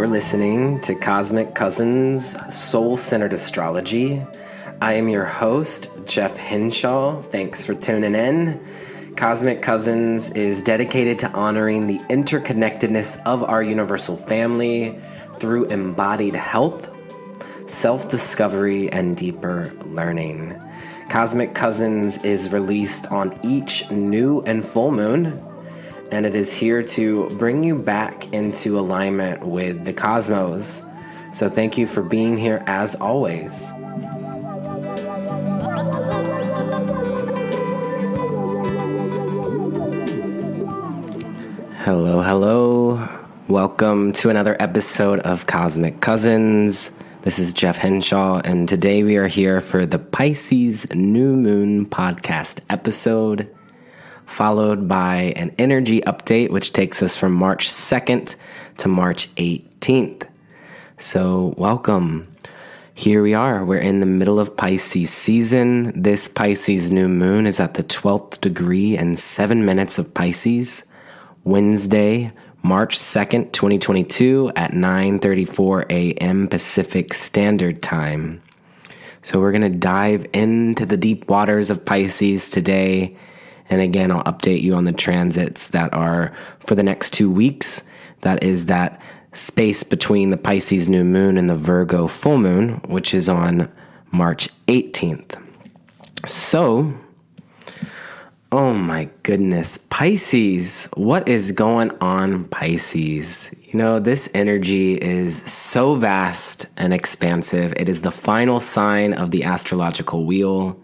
You're listening to Cosmic Cousins Soul-Centered Astrology. I am your host, Jeff Henshaw. Thanks for tuning in. Cosmic Cousins is dedicated to honoring the interconnectedness of our universal family through embodied health, self-discovery, and deeper learning. Cosmic Cousins is released on each new and full moon, and it is here to bring you back into alignment with the cosmos. So thank you for being here as always. Hello. Welcome to another episode of Cosmic Cousins. This is Jeff Henshaw, and today we are here for the Pisces New Moon podcast episode, followed by an energy update, which takes us from March 2nd to March 18th. So welcome. Here we are. We're in the middle of Pisces season. This Pisces new moon is at the 12th degree and 7 minutes of Pisces. Wednesday, March 2nd, 2022 at 9:34 a.m. Pacific Standard Time. So we're going to dive into the deep waters of Pisces today. And again, I'll update you on the transits that are for the next 2 weeks. That is that space between the Pisces new moon and the Virgo full moon, which is on March 18th. So, oh my goodness, Pisces, what is going on, Pisces? You know, this energy is so vast and expansive. It is the final sign of the astrological wheel.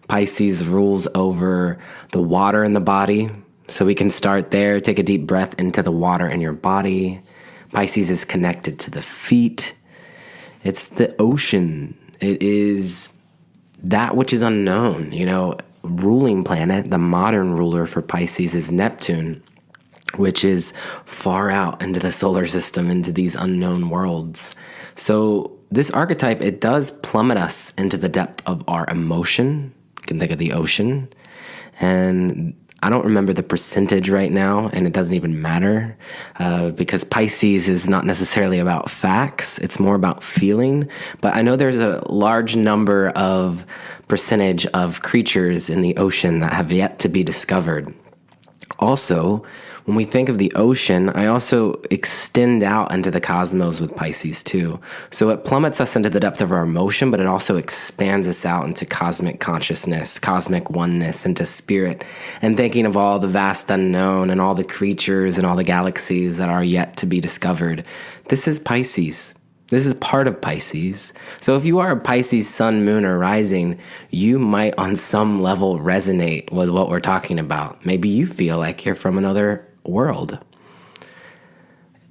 Pisces rules over the water in the body. So we can start there. Take a deep breath into the water in your body. Pisces is connected to the feet. It's the ocean. It is that which is unknown. You know, ruling planet, the modern ruler for Pisces is Neptune, which is far out into the solar system, into these unknown worlds. So this archetype, it does plummet us into the depth of our emotion. You can think of the ocean. And I don't remember the percentage right now, and it doesn't even matter because Pisces is not necessarily about facts. It's more about feeling. But I know there's a large number of percentage of creatures in the ocean that have yet to be discovered. Also, when we think of the ocean, I also extend out into the cosmos with Pisces too. So it plummets us into the depth of our emotion, but it also expands us out into cosmic consciousness, cosmic oneness, into spirit, and thinking of all the vast unknown and all the creatures and all the galaxies that are yet to be discovered. This is Pisces. This is part of Pisces. So if you are a Pisces sun, moon, or rising, you might on some level resonate with what we're talking about. Maybe you feel like you're from another world.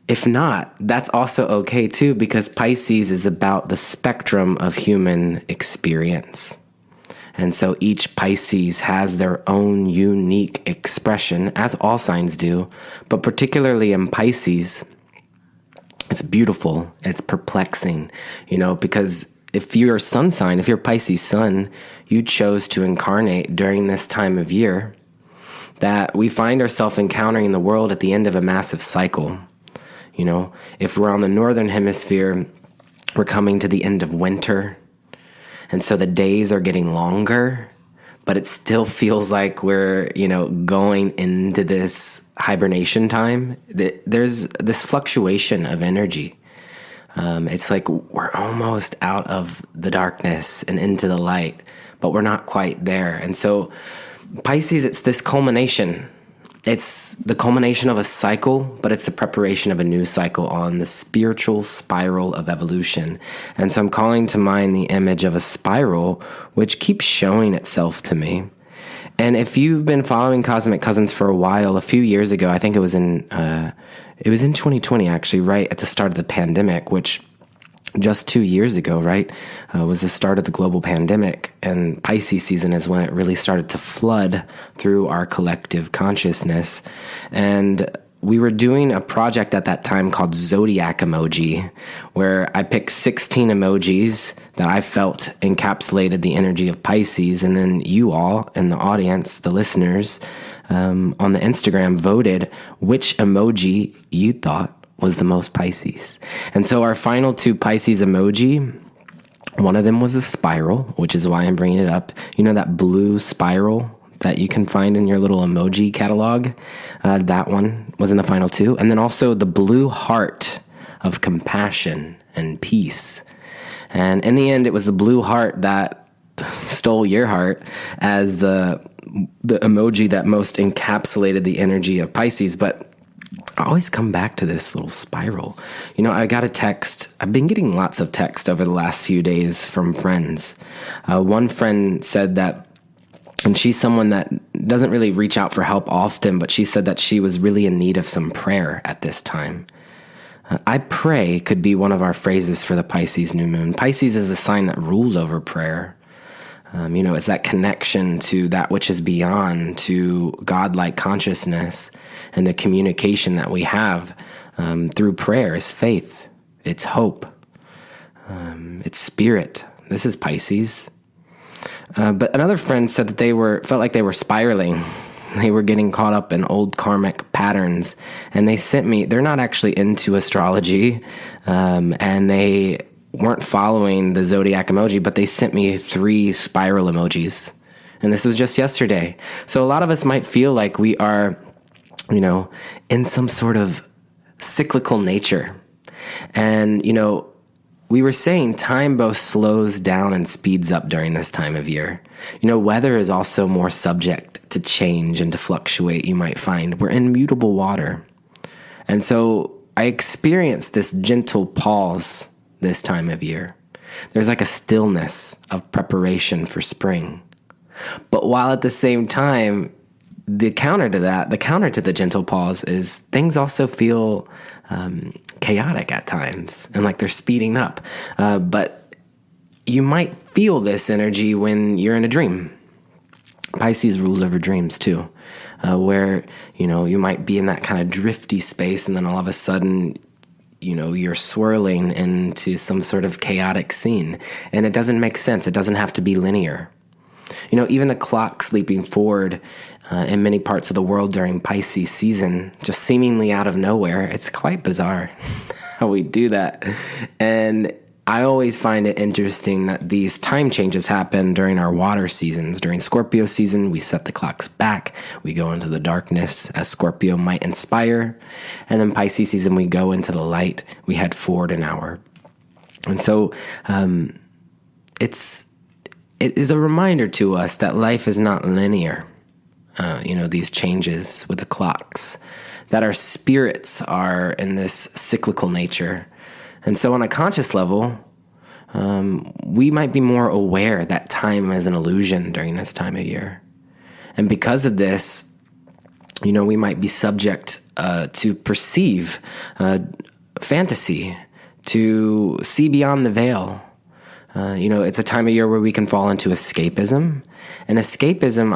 If not, that's also okay too, because Pisces is about the spectrum of human experience. And so each Pisces has their own unique expression, as all signs do, but particularly in Pisces, it's beautiful, it's perplexing, you know, because if you're a sun sign, if you're Pisces sun, you chose to incarnate during this time of year that we find ourselves encountering the world at the end of a massive cycle. You know, if we're on the northern hemisphere, we're coming to the end of winter. And so the days are getting longer, but it still feels like we're, you know, going into this hibernation time. There's this fluctuation of energy. It's like we're almost out of the darkness and into the light, but we're not quite there. And so Pisces, it's this culmination. It's the culmination of a cycle, but it's the preparation of a new cycle on the spiritual spiral of evolution. And so I'm calling to mind the image of a spiral, which keeps showing itself to me. And if you've been following Cosmic Cousins for a while, a few years ago, I think it was in 2020, actually, right at the start of the pandemic, which just 2 years ago, right, was the start of the global pandemic. And Pisces season is when it really started to flood through our collective consciousness. And we were doing a project at that time called Zodiac Emoji, where I picked 16 emojis that I felt encapsulated the energy of Pisces. And then you all in the audience, the listeners, on the Instagram voted which emoji you thought was the most Pisces. And so our final two Pisces emoji, one of them was a spiral, which is why I'm bringing it up. You know that blue spiral that you can find in your little emoji catalog? That one was in the final two. And then also the blue heart of compassion and peace. And in the end, it was the blue heart that stole your heart as the emoji that most encapsulated the energy of Pisces. But I always come back to this little spiral. You know, I got a text. I've been getting lots of text over the last few days from friends. One friend said that, and she's someone that doesn't really reach out for help often, but she said that she was really in need of some prayer at this time. I pray could be one of our phrases for the Pisces new moon. Pisces is the sign that rules over prayer. You know, it's that connection to that which is beyond, to godlike consciousness, and the communication that we have through prayer is faith, it's hope, it's spirit. This is Pisces. But another friend said that felt like they were spiraling. They were getting caught up in old karmic patterns, and they sent me. They're not actually into astrology, and they weren't following the zodiac emoji, but they sent me 3 spiral emojis. And this was just yesterday. So a lot of us might feel like we are, you know, in some sort of cyclical nature. And, you know, we were saying time both slows down and speeds up during this time of year. You know, weather is also more subject to change and to fluctuate, you might find. We're in mutable water. And so I experienced this gentle pause this time of year. There's like a stillness of preparation for spring. But while at the same time, the counter to the gentle pause is things also feel chaotic at times and like they're speeding up. But you might feel this energy when you're in a dream. Pisces rules over dreams too, where, you know, you might be in that kind of drifty space and then all of a sudden, you know, you're swirling into some sort of chaotic scene, and it doesn't make sense. It doesn't have to be linear. You know, even the clock sleeping forward in many parts of the world during Pisces season, just seemingly out of nowhere. It's quite bizarre how we do that. And I always find it interesting that these time changes happen during our water seasons. During Scorpio season, we set the clocks back. We go into the darkness as Scorpio might inspire. And then Pisces season, we go into the light. We head forward an hour. And so it is a reminder to us that life is not linear. You know, these changes with the clocks, that our spirits are in this cyclical nature. And so on a conscious level, we might be more aware that time is an illusion during this time of year. And because of this, you know, we might be subject to perceive fantasy, to see beyond the veil. You know, it's a time of year where we can fall into escapism. And escapism,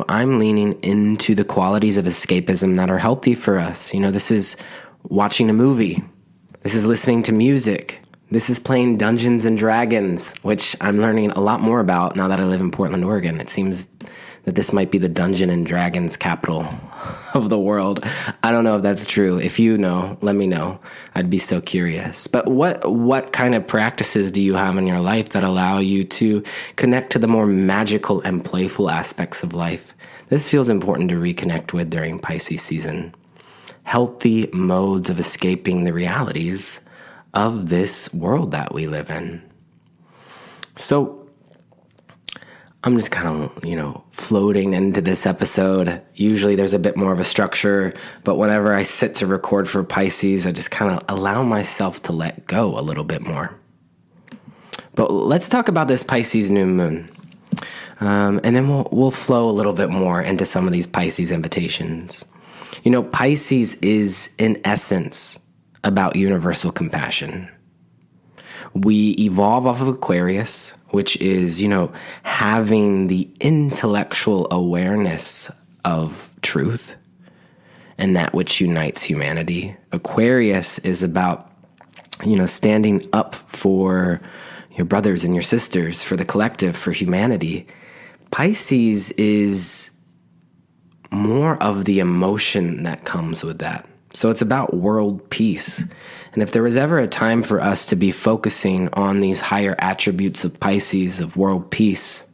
I'm leaning into the qualities of escapism that are healthy for us. You know, this is watching a movie. This is listening to music. This is playing Dungeons and Dragons, which I'm learning a lot more about now that I live in Portland, Oregon. It seems that this might be the Dungeon and Dragons capital of the world. I don't know if that's true. If you know, let me know. I'd be so curious. But what kind of practices do you have in your life that allow you to connect to the more magical and playful aspects of life? This feels important to reconnect with during Pisces season. Healthy modes of escaping the realities of this world that we live in. So I'm just kind of, you know, floating into this episode. Usually there's a bit more of a structure, but whenever I sit to record for Pisces, I just kind of allow myself to let go a little bit more. But let's talk about this Pisces new moon. And then we'll flow a little bit more into some of these Pisces invitations. You know, Pisces is, in essence, about universal compassion. We evolve off of Aquarius, which is, you know, having the intellectual awareness of truth and that which unites humanity. Aquarius is about, you know, standing up for your brothers and your sisters, for the collective, for humanity. Pisces is more of the emotion that comes with that. So it's about world peace. And if there was ever a time for us to be focusing on these higher attributes of Pisces, of world peace,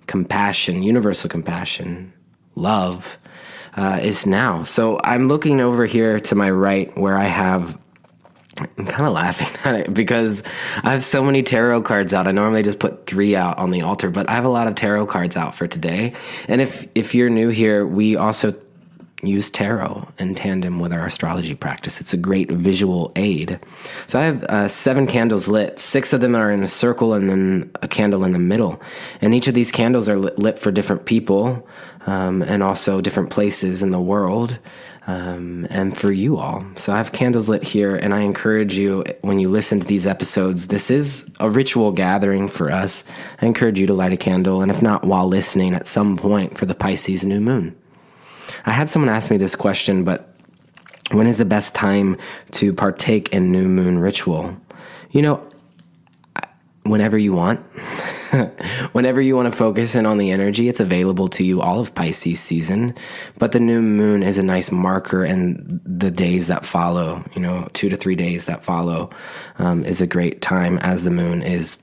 compassion, universal compassion, love, is now. So I'm looking over here to my right where I'm kind of laughing at it because I have so many tarot cards out. I normally just put 3 out on the altar, but I have a lot of tarot cards out for today. And if you're new here, we also use tarot in tandem with our astrology practice. It's a great visual aid. So I have 7 candles lit. 6 of them are in a circle and then a candle in the middle. And each of these candles are lit for different people and also different places in the world. And for you all. So I have candles lit here, and I encourage you, when you listen to these episodes, this is a ritual gathering for us. I encourage you to light a candle, and if not, while listening at some point for the Pisces new moon. I had someone ask me this question, but when is the best time to partake in new moon ritual? Whenever you want. Whenever you want to focus in on the energy, it's available to you all of Pisces season. But the new moon is a nice marker, and the days that follow, 2 to 3 days that follow, is a great time as the moon is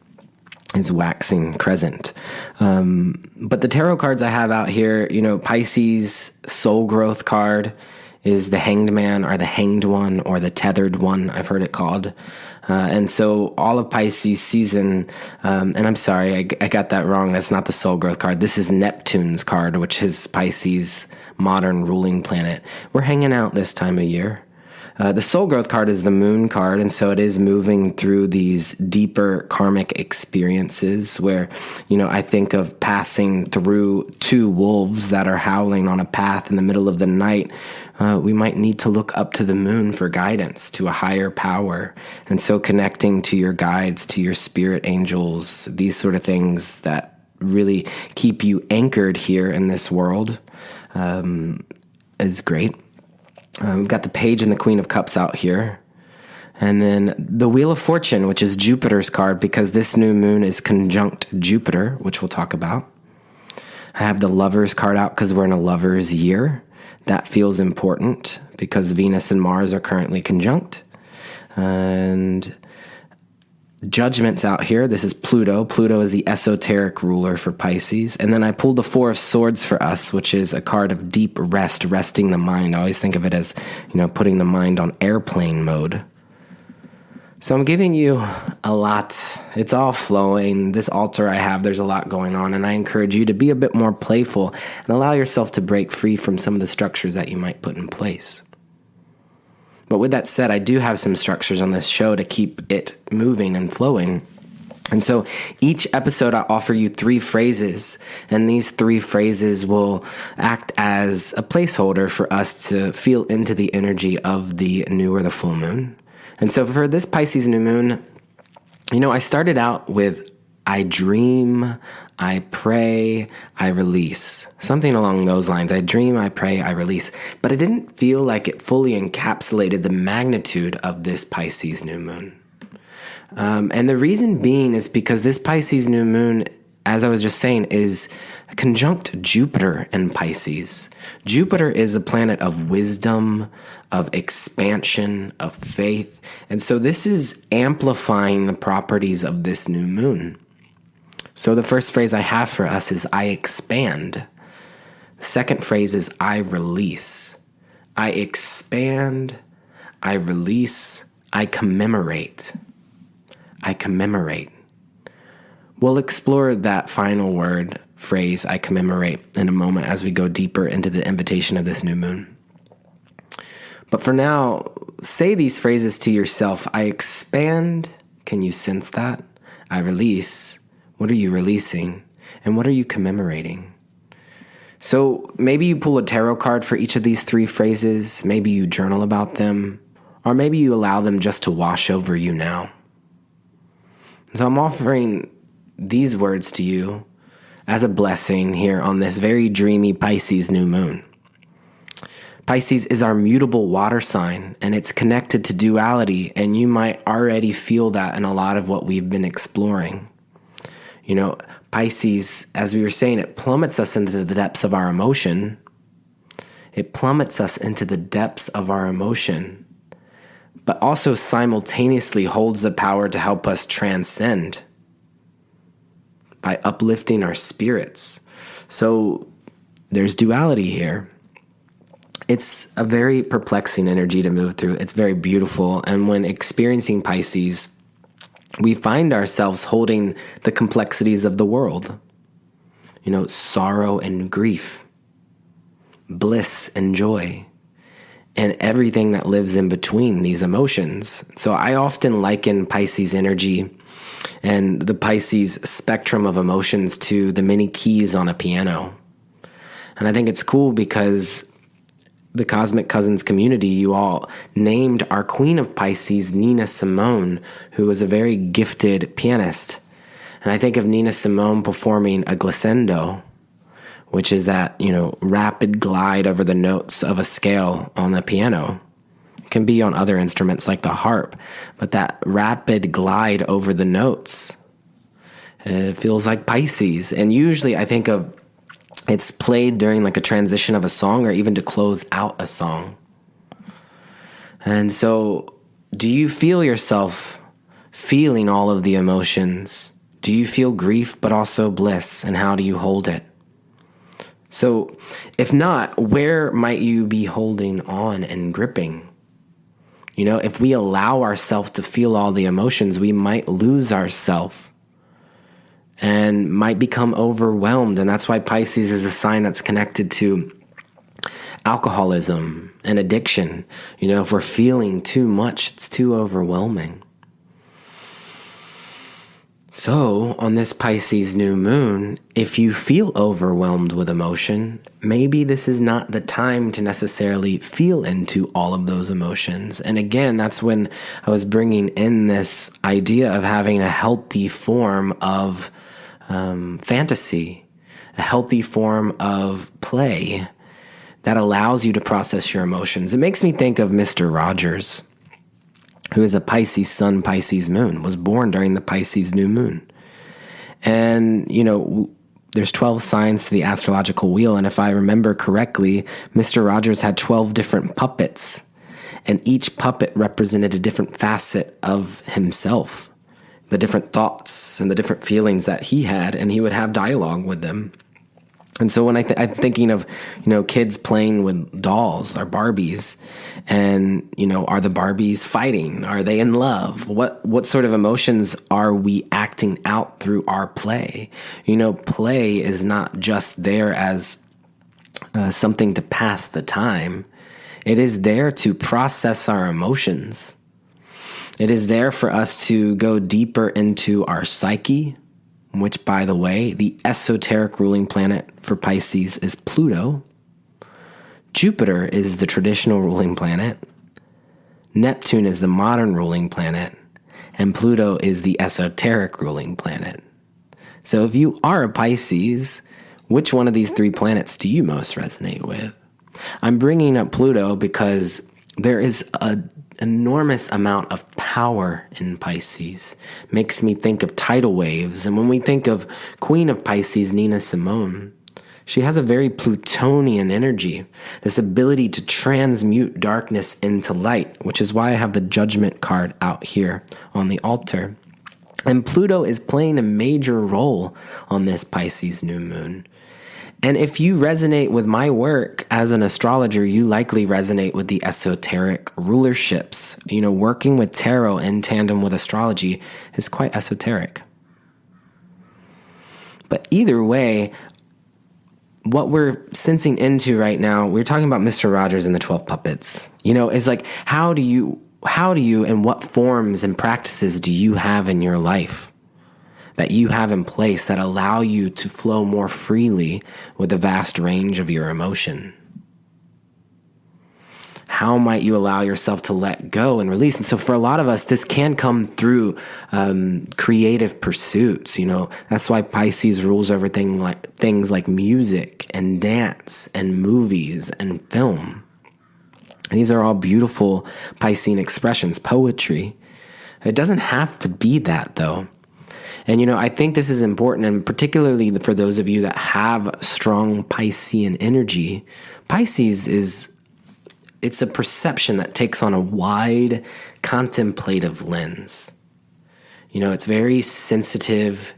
waxing crescent. But the tarot cards I have out here, Pisces soul growth card is the Hanged Man or the Hanged One or the Tethered One, I've heard it called. And so all of Pisces season, and I'm sorry, I got that wrong. That's not the soul growth card. This is Neptune's card, which is Pisces' modern ruling planet. We're hanging out this time of year. The soul growth card is the moon card, and so it is moving through these deeper karmic experiences where, I think of passing through 2 wolves that are howling on a path in the middle of the night. We might need to look up to the moon for guidance, to a higher power. And so connecting to your guides, to your spirit angels, these sort of things that really keep you anchored here in this world is great. We've got the Page and the Queen of Cups out here. And then the Wheel of Fortune, which is Jupiter's card, because this new moon is conjunct Jupiter, which we'll talk about. I have the Lover's card out because we're in a lover's year. That feels important because Venus and Mars are currently conjunct. And Judgment's out here. This is Pluto. Pluto is the esoteric ruler for Pisces. And then I pulled the 4 of Swords for us, which is a card of deep rest, resting the mind. I always think of it as, putting the mind on airplane mode. So I'm giving you a lot. It's all flowing. This altar I have, there's a lot going on, and I encourage you to be a bit more playful and allow yourself to break free from some of the structures that you might put in place. But with that said, I do have some structures on this show to keep it moving and flowing. And so each episode, I offer you 3 phrases, and these 3 phrases will act as a placeholder for us to feel into the energy of the new or the full moon. And so for this Pisces new moon, I started out with I dream, I pray, I release. Something along those lines. I dream, I pray, I release. But I didn't feel like it fully encapsulated the magnitude of this Pisces new moon. And the reason being is because this Pisces new moon, as I was just saying, is conjunct Jupiter in Pisces. Jupiter is a planet of wisdom, of expansion, of faith. And so this is amplifying the properties of this new moon. So the first phrase I have for us is I expand. The second phrase is I release. I expand, I release, I commemorate. I commemorate. We'll explore that final word, phrase, I commemorate, in a moment as we go deeper into the invitation of this new moon. But for now, say these phrases to yourself. I expand. Can you sense that? I release. What are you releasing? And what are you commemorating? So maybe you pull a tarot card for each of these 3 phrases. Maybe you journal about them. Or maybe you allow them just to wash over you now. So I'm offering these words to you as a blessing here on this very dreamy Pisces new moon. Pisces is our mutable water sign, and it's connected to duality, and you might already feel that in a lot of what we've been exploring. Pisces, as we were saying, it plummets us into the depths of our emotion. It plummets us into the depths of our emotion, but also simultaneously holds the power to help us transcend by uplifting our spirits. So there's duality here. It's a very perplexing energy to move through. It's very beautiful. And when experiencing Pisces, we find ourselves holding the complexities of the world. Sorrow and grief, bliss and joy, and everything that lives in between these emotions. So I often liken Pisces energy and the Pisces spectrum of emotions to the many keys on a piano. And I think it's cool because the Cosmic Cousins community, you all named our Queen of Pisces, Nina Simone, who was a very gifted pianist. And I think of Nina Simone performing a glissando, which is that, rapid glide over the notes of a scale on the piano. It can be on other instruments like the harp, but that rapid glide over the notes, it feels like Pisces. And usually I think of it's played during like a transition of a song or even to close out a song. And so do you feel yourself feeling all of the emotions? Do you feel grief but also bliss? And how do you hold it? So if not, where might you be holding on and gripping? If we allow ourselves to feel all the emotions, we might lose ourselves and might become overwhelmed. And that's why Pisces is a sign that's connected to alcoholism and addiction. If we're feeling too much, it's too overwhelming. So on this Pisces new moon, if you feel overwhelmed with emotion, maybe this is not the time to necessarily feel into all of those emotions. And again, that's when I was bringing in this idea of having a healthy form of fantasy, a healthy form of play that allows you to process your emotions. It makes me think of Mr. Rogers, who is a Pisces sun, Pisces moon, was born during the Pisces new moon. And, there's 12 signs to the astrological wheel. And if I remember correctly, Mr. Rogers had 12 different puppets, and each puppet represented a different facet of himself, the different thoughts and the different feelings that he had, and he would have dialogue with them. And so when I'm thinking of, kids playing with dolls or Barbies, and, are the Barbies fighting? Are they in love? What sort of emotions are we acting out through our play? Play is not just there as something to pass the time. It is there to process our emotions. It is there for us to go deeper into our psyche, which, by the way, the esoteric ruling planet for Pisces is Pluto. Jupiter is the traditional ruling planet. Neptune is the modern ruling planet. And Pluto is the esoteric ruling planet. So if you are a Pisces, which one of these three planets do you most resonate with? I'm bringing up Pluto because there is an enormous amount of power in Pisces. Makes me think of tidal waves. And when we think of Queen of Pisces, Nina Simone, she has a very Plutonian energy, this ability to transmute darkness into light, which is why I have the Judgment card out here on the altar. And Pluto is playing a major role on this Pisces new moon. And if you resonate with my work as an astrologer, you likely resonate with the esoteric rulerships. Working with tarot in tandem with astrology is quite esoteric. But either way, what we're sensing into right now, we're talking about Mr. Rogers and the 12 puppets. It's like, how do you, and what forms and practices do you have in your life that you have in place that allow you to flow more freely with a vast range of your emotion? How might you allow yourself to let go and release? And so for a lot of us, this can come through creative pursuits. That's why Pisces rules over things like music and dance and movies and film. And these are all beautiful Piscean expressions, poetry. It doesn't have to be that, though. And, I think this is important, and particularly for those of you that have strong Piscean energy. Pisces it's a perception that takes on a wide contemplative lens. It's very sensitive.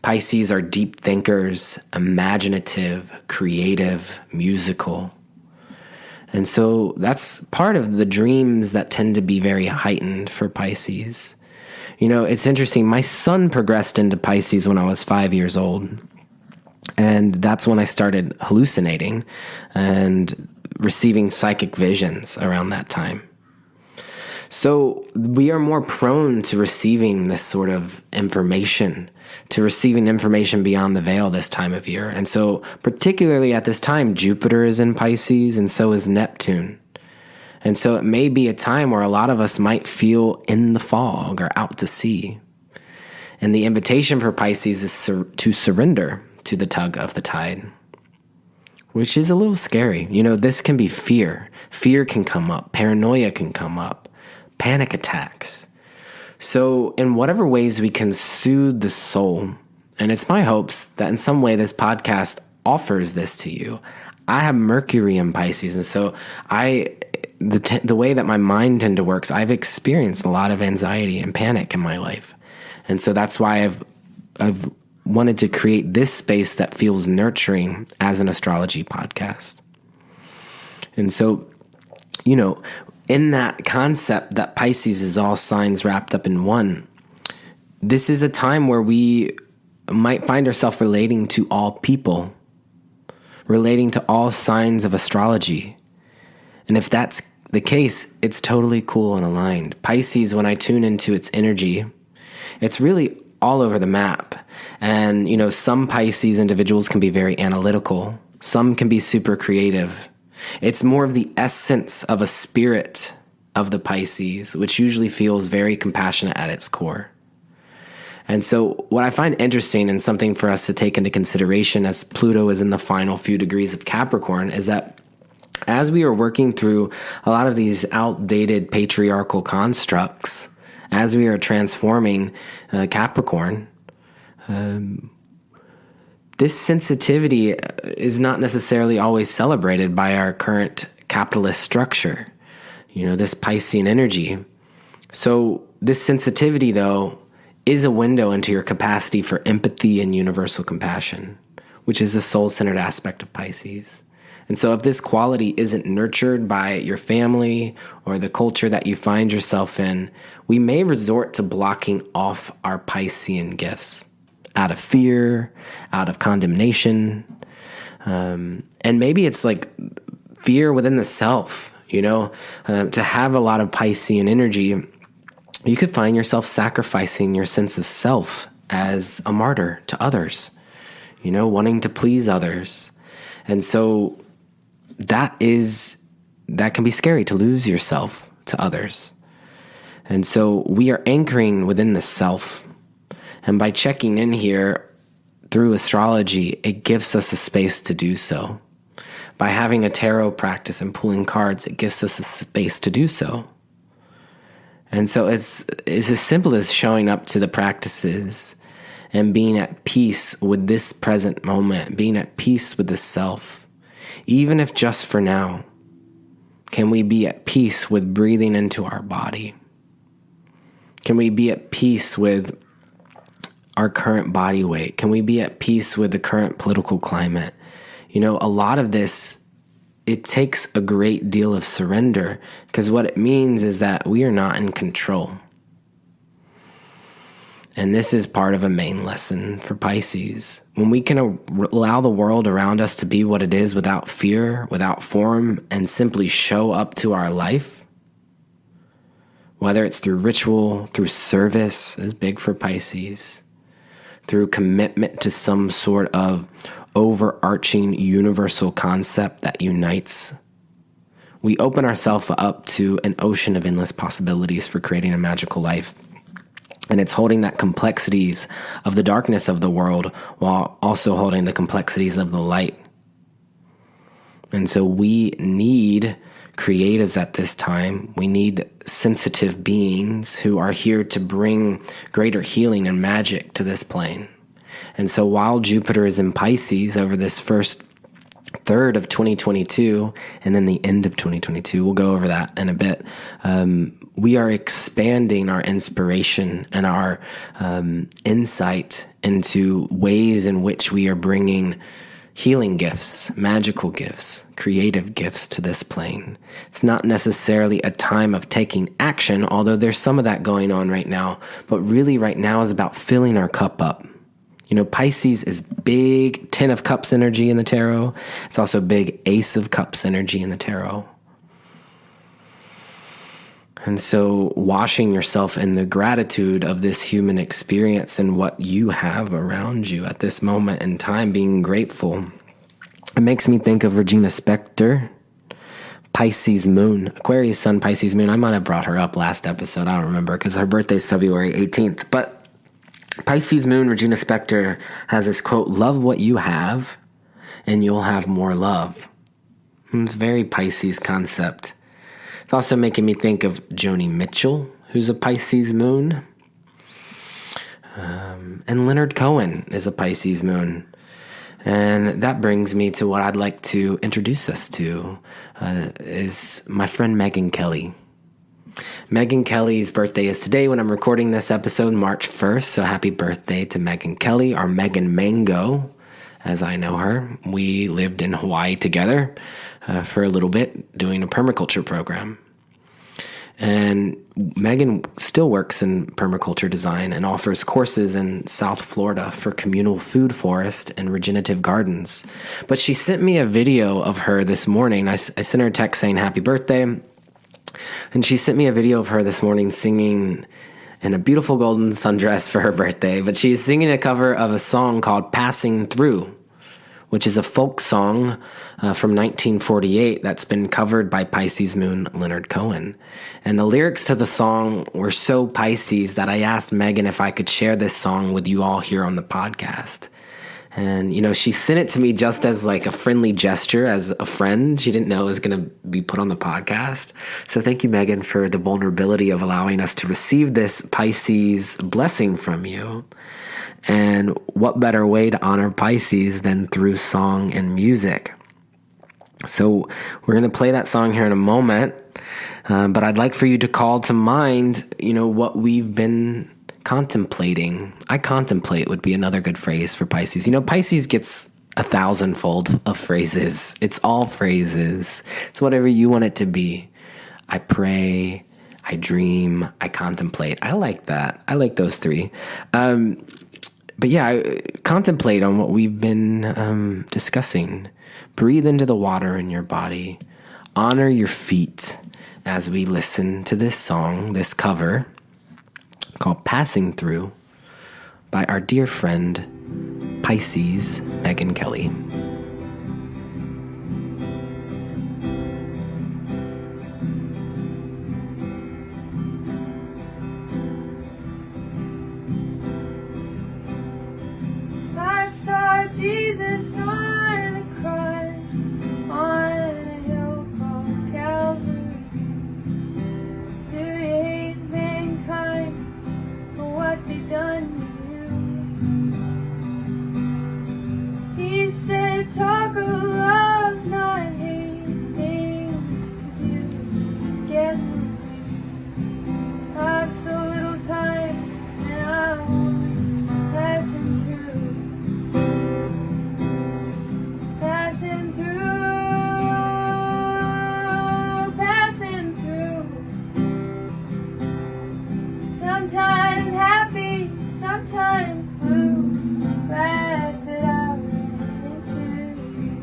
Pisces are deep thinkers, imaginative, creative, musical. And so that's part of the dreams that tend to be very heightened for Pisces. It's interesting. My son progressed into Pisces when I was 5 years old. And that's when I started hallucinating and receiving psychic visions around that time. So we are more prone to receiving this sort of information, to receiving information beyond the veil this time of year. And so particularly at this time, Jupiter is in Pisces and so is Neptune. And so it may be a time where a lot of us might feel in the fog or out to sea. And the invitation for Pisces is to surrender to the tug of the tide, which is a little scary. This can be fear. Fear can come up. Paranoia can come up. Panic attacks. So in whatever ways we can soothe the soul, and it's my hopes that in some way this podcast offers this to you. I have Mercury in Pisces, and so the way that my mind tend to work, I've experienced a lot of anxiety and panic in my life. And so that's why I've wanted to create this space that feels nurturing as an astrology podcast. And so, in that concept that Pisces is all signs wrapped up in one, this is a time where we might find ourselves relating to all people, relating to all signs of astrology. And if that's the case, it's totally cool and aligned. Pisces, when I tune into its energy, it's really all over the map. And, some Pisces individuals can be very analytical. Some can be super creative. It's more of the essence of a spirit of the Pisces, which usually feels very compassionate at its core. And so what I find interesting and something for us to take into consideration as Pluto is in the final few degrees of Capricorn is that as we are working through a lot of these outdated patriarchal constructs, as we are transforming Capricorn, this sensitivity is not necessarily always celebrated by our current capitalist structure, this Piscean energy. So this sensitivity, though, is a window into your capacity for empathy and universal compassion, which is the soul-centered aspect of Pisces. And so if this quality isn't nurtured by your family or the culture that you find yourself in, we may resort to blocking off our Piscean gifts out of fear, out of condemnation. And maybe it's like fear within the self, to have a lot of Piscean energy, you could find yourself sacrificing your sense of self as a martyr to others, wanting to please others. And so that can be scary, to lose yourself to others. And so we are anchoring within the self. And by checking in here through astrology, it gives us a space to do so. By having a tarot practice and pulling cards, it gives us a space to do so. And so it's as simple as showing up to the practices and being at peace with this present moment, being at peace with the self. Even if just for now, can we be at peace with breathing into our body? Can we be at peace with our current body weight? Can we be at peace with the current political climate? A lot of this, it takes a great deal of surrender, because what it means is that we are not in control. And this is part of a main lesson for Pisces. When we can allow the world around us to be what it is without fear, without form, and simply show up to our life, whether it's through ritual, through service, is big for Pisces, through commitment to some sort of overarching universal concept that unites, we open ourselves up to an ocean of endless possibilities for creating a magical life. And it's holding that complexities of the darkness of the world while also holding the complexities of the light. And so we need creatives at this time. We need sensitive beings who are here to bring greater healing and magic to this plane. And so while Jupiter is in Pisces over this first third of 2022 and then the end of 2022, we'll go over that in a bit, we are expanding our inspiration and our insight into ways in which we are bringing healing gifts, magical gifts, creative gifts to this plane. It's not necessarily a time of taking action, although there's some of that going on right now, but really right now is about filling our cup up. You know, Pisces is big 10 of Cups energy in the tarot. It's also big Ace of Cups energy in the tarot. And so washing yourself in the gratitude of this human experience and what you have around you at this moment in time, being grateful. It makes me think of Regina Spektor, Pisces Moon, Aquarius Sun, Pisces Moon. I might have brought her up last episode. I don't remember because her birthday is February 18th. But Pisces Moon, Regina Spektor, has this quote, "Love what you have and you'll have more love." It's a very Pisces concept. It's also making me think of Joni Mitchell, who's a Pisces Moon. And Leonard Cohen is a Pisces Moon. And that brings me to what I'd like to introduce us to, is my friend Megyn Kelly. Megyn Kelly's birthday is today when I'm recording this episode, March 1st. So happy birthday to Megyn Kelly, or Megan Mango, as I know her. We lived in Hawaii together for a little bit doing a permaculture program. And Megan still works in permaculture design and offers courses in South Florida for communal food forest and regenerative gardens. But she sent me a video of her this morning. I sent her a text saying happy birthday. And she sent me a video of her this morning singing in a beautiful golden sundress for her birthday. But she is singing a cover of a song called Passing Through, which is a folk song from 1948 that's been covered by Pisces Moon Leonard Cohen. And the lyrics to the song were so Pisces that I asked Megan if I could share this song with you all here on the podcast. And, you know, she sent it to me just as like a friendly gesture, as a friend. She didn't know it was going to be put on the podcast. So thank you, Megan, for the vulnerability of allowing us to receive this Pisces blessing from you. And what better way to honor Pisces than through song and music? So we're going to play that song here in a moment. But I'd like for you to call to mind, you know, what we've been contemplating. I contemplate would be another good phrase for Pisces. You know, Pisces gets 1,000-fold of phrases. It's all phrases. It's whatever you want it to be. I pray, I dream, I contemplate. I like that. I like those three. But yeah, contemplate on what we've been discussing. Breathe into the water in your body. Honor your feet as we listen to this song, this cover, called Passing Through by our dear friend, Pisces Megyn Kelly. I saw Jesus on the cross, on a hill called Calvary. Do you hate mankind for what they done to you? He said, talk of love, not hate, things to do, it's getting late. I have so little time, and I'm only passing through, passing through, passing through. Sometimes happy, sometimes blue. Glad that I ran into you.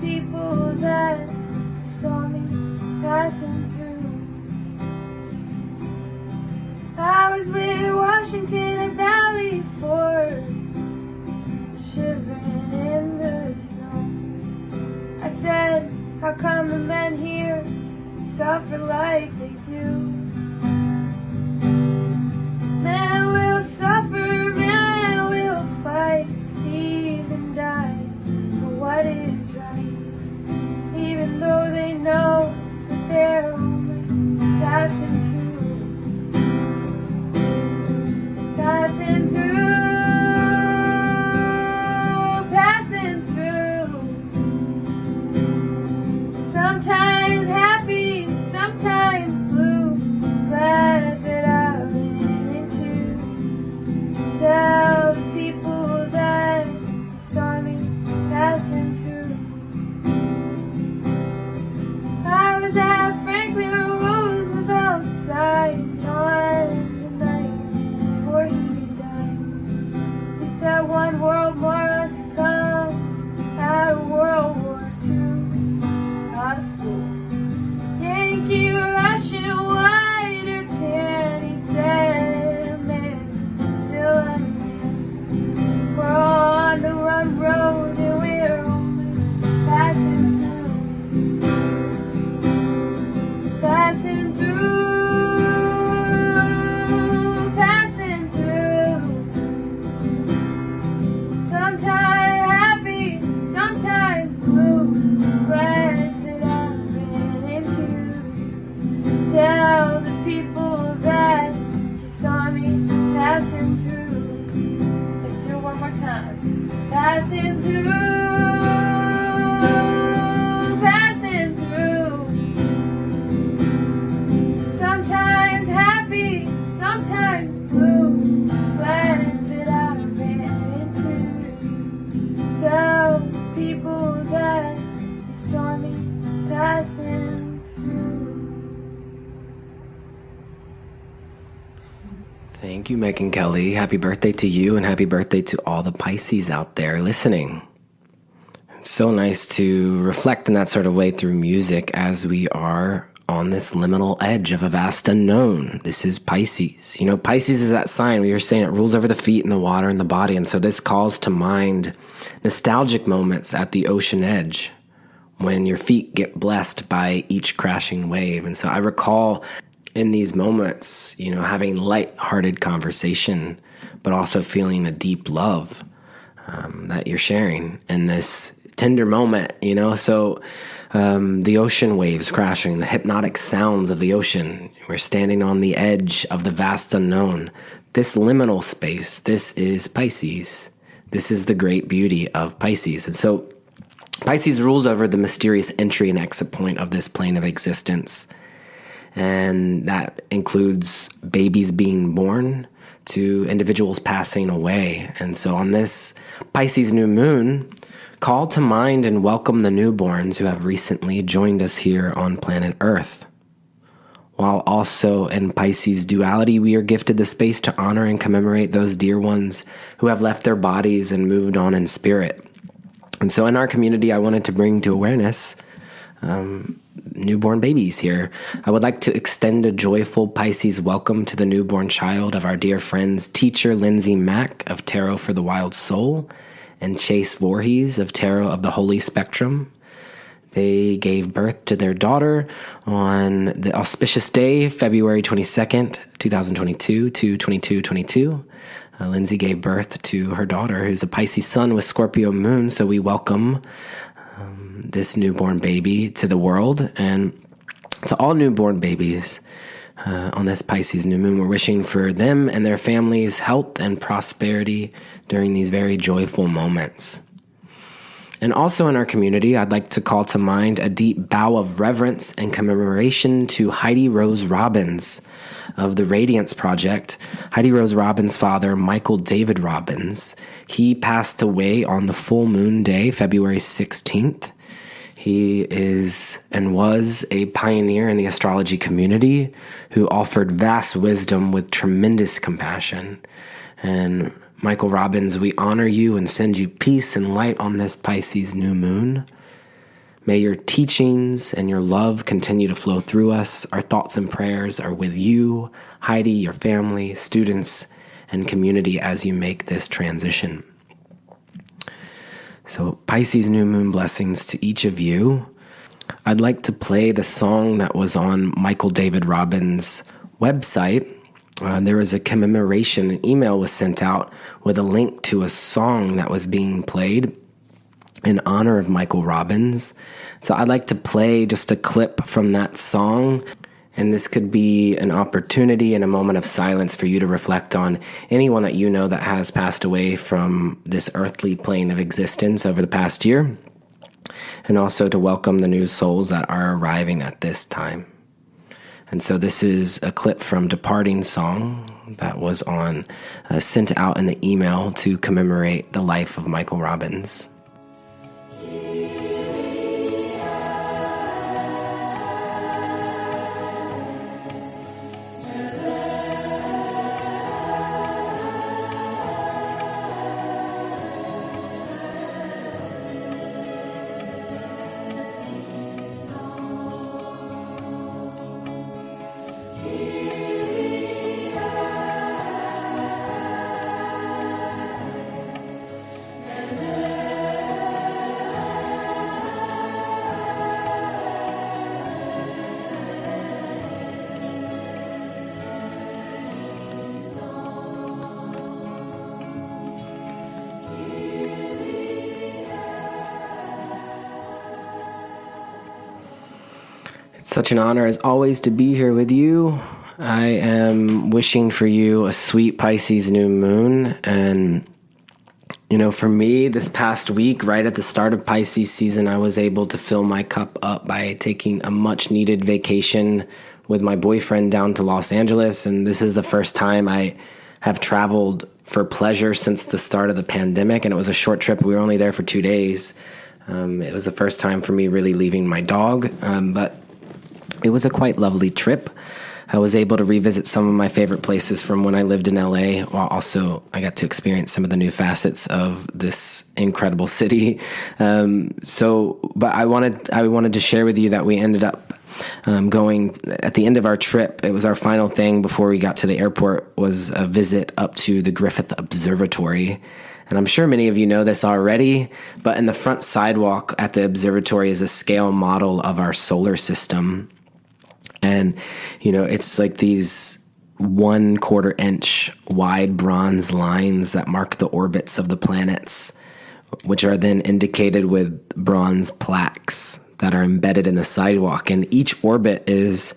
people that saw me passing through. I was with Washington at Valley Ford, shivering in the snow. I said, how come the men here suffer like they do? Men will suffer, men will fight, even die for what is right, even though they know that they're only passing through, passing through. Sometimes happy, sometimes blue, glad that I ran into you. Tell the people that you saw me passing through. I was at Franklin Roosevelt's side on the night before he died. He said one world more must come out of World War II. Not a fool. Yankee, Russian, white or tan. He said a man is still a man. We're all on the run road and we're only passing through, passing through, passing through. Sometimes happy, sometimes blue, glad that I ran into you. Tell the people that you saw me passing through. Let's do it one more time. Passing through, passing through. Sometimes happy, sometimes blue, glad that I ran into you. Tell people that you saw me passing through. Thank you, Megan Kelly. Happy birthday to you, and happy birthday to all the Pisces out there listening. It's so nice to reflect in that sort of way through music as we are on this liminal edge of a vast unknown. This is Pisces. You know, Pisces is that sign we were saying it rules over the feet and the water and the body. And so this calls to mind nostalgic moments at the ocean edge when your feet get blessed by each crashing wave. And so I recall in these moments, you know, having light-hearted conversation, but also feeling a deep love that you're sharing in this tender moment, you know. So the ocean waves crashing, the hypnotic sounds of the ocean. We're standing on the edge of the vast unknown. This liminal space, this is Pisces. This is the great beauty of Pisces. And so Pisces rules over the mysterious entry and exit point of this plane of existence. And that includes babies being born to individuals passing away. And so on this Pisces new moon, call to mind and welcome the newborns who have recently joined us here on planet Earth. While also in Pisces duality, we are gifted the space to honor and commemorate those dear ones who have left their bodies and moved on in spirit. And so in our community, I wanted to bring to awareness newborn babies here. I would like to extend a joyful Pisces welcome to the newborn child of our dear friends, teacher Lindsay Mack of Tarot for the Wild Soul and Chase Voorhees of Tarot of the Holy Spectrum. They gave birth to their daughter on the auspicious day, February 22nd, 2022 to 2222. Lindsay gave birth to her daughter, who's a Pisces sun with Scorpio moon. So we welcome this newborn baby to the world, and to all newborn babies on this Pisces new moon. We're wishing for them and their families health and prosperity during these very joyful moments. And also in our community, I'd like to call to mind a deep bow of reverence and commemoration to Heidi Rose Robbins of the Radiance Project. Heidi Rose Robbins' father, Michael David Robbins, he passed away on the full moon day, February 16th. He is and was a pioneer in the astrology community who offered vast wisdom with tremendous compassion. And Michael Robbins, we honor you and send you peace and light on this Pisces new moon. May your teachings and your love continue to flow through us. Our thoughts and prayers are with you, Heidi, your family, students, and community as you make this transition. So Pisces New Moon blessings to each of you. I'd like to play the song that was on Michael David Robbins' website. There was a commemoration, an email was sent out with a link to a song that was being played in honor of Michael Robbins. So I'd like to play just a clip from that song, and this could be an opportunity and a moment of silence for you to reflect on anyone that you know that has passed away from this earthly plane of existence over the past year, and also to welcome the new souls that are arriving at this time. And so this is a clip from Departing Song that was sent out in the email to commemorate the life of Michael Robbins. It's such an honor as always to be here with you. I am wishing for you a sweet Pisces new moon. And, for me, this past week, right at the start of Pisces season, I was able to fill my cup up by taking a much needed vacation with my boyfriend down to Los Angeles. And this is the first time I have traveled for pleasure since the start of the pandemic. And it was a short trip. We were only there for 2 days. It was the first time for me really leaving my dog. But it was a quite lovely trip. I was able to revisit some of my favorite places from when I lived in LA, while also I got to experience some of the new facets of this incredible city. But I wanted to share with you that we ended up going at the end of our trip. It was our final thing before we got to the airport, was a visit up to the Griffith Observatory. And I'm sure many of you know this already, but in the front sidewalk at the observatory is a scale model of our solar system. And, it's like these 1/4 inch wide bronze lines that mark the orbits of the planets, which are then indicated with bronze plaques that are embedded in the sidewalk. And each orbit is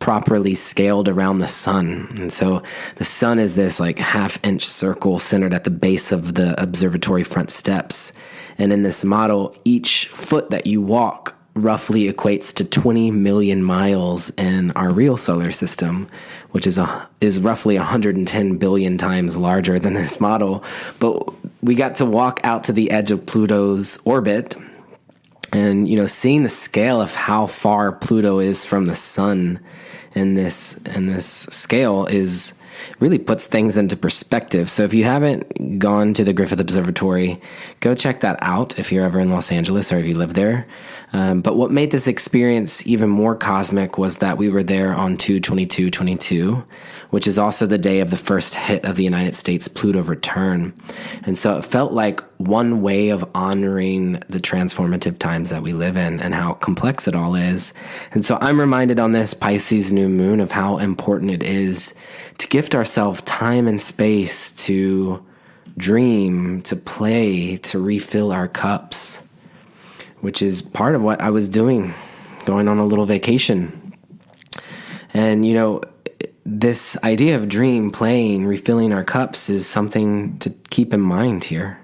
properly scaled around the sun. And so the sun is this like 1/2 inch circle centered at the base of the observatory front steps. And in this model, each foot that you walk roughly equates to 20 million miles in our real solar system, which is roughly 110 billion times larger than this model. But we got to walk out to the edge of Pluto's orbit, and seeing the scale of how far Pluto is from the sun in this scale is really puts things into perspective. So if you haven't gone to the Griffith Observatory, go check that out if you're ever in Los Angeles or if you live there. But what made this experience even more cosmic was that we were there on 2/22/22, which is also the day of the first hit of the United States Pluto return. And so it felt like one way of honoring the transformative times that we live in and how complex it all is. And so I'm reminded on this Pisces new moon of how important it is to gift ourselves time and space to dream, to play, to refill our cups, which is part of what I was doing, going on a little vacation. And, this idea of dream, playing, refilling our cups is something to keep in mind here.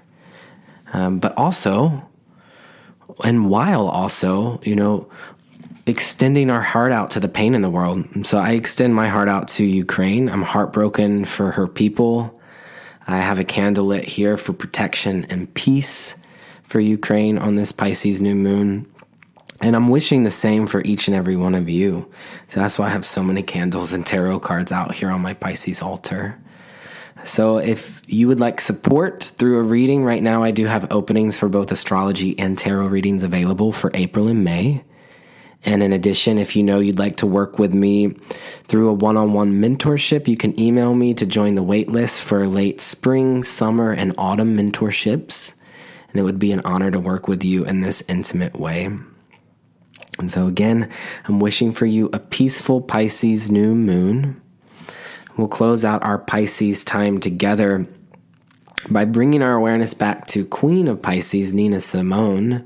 But also, and while also, extending our heart out to the pain in the world. So I extend my heart out to Ukraine. I'm heartbroken for her people. I have a candle lit here for protection and peace for Ukraine on this Pisces new moon. And I'm wishing the same for each and every one of you. So that's why I have so many candles and tarot cards out here on my Pisces altar. So if you would like support through a reading, right now I do have openings for both astrology and tarot readings available for April and May. And in addition, if you know you'd like to work with me through a one-on-one mentorship, you can email me to join the wait list for late spring, summer, and autumn mentorships. And it would be an honor to work with you in this intimate way. And so again, I'm wishing for you a peaceful Pisces new moon. We'll close out our Pisces time together by bringing our awareness back to Queen of Pisces, Nina Simone.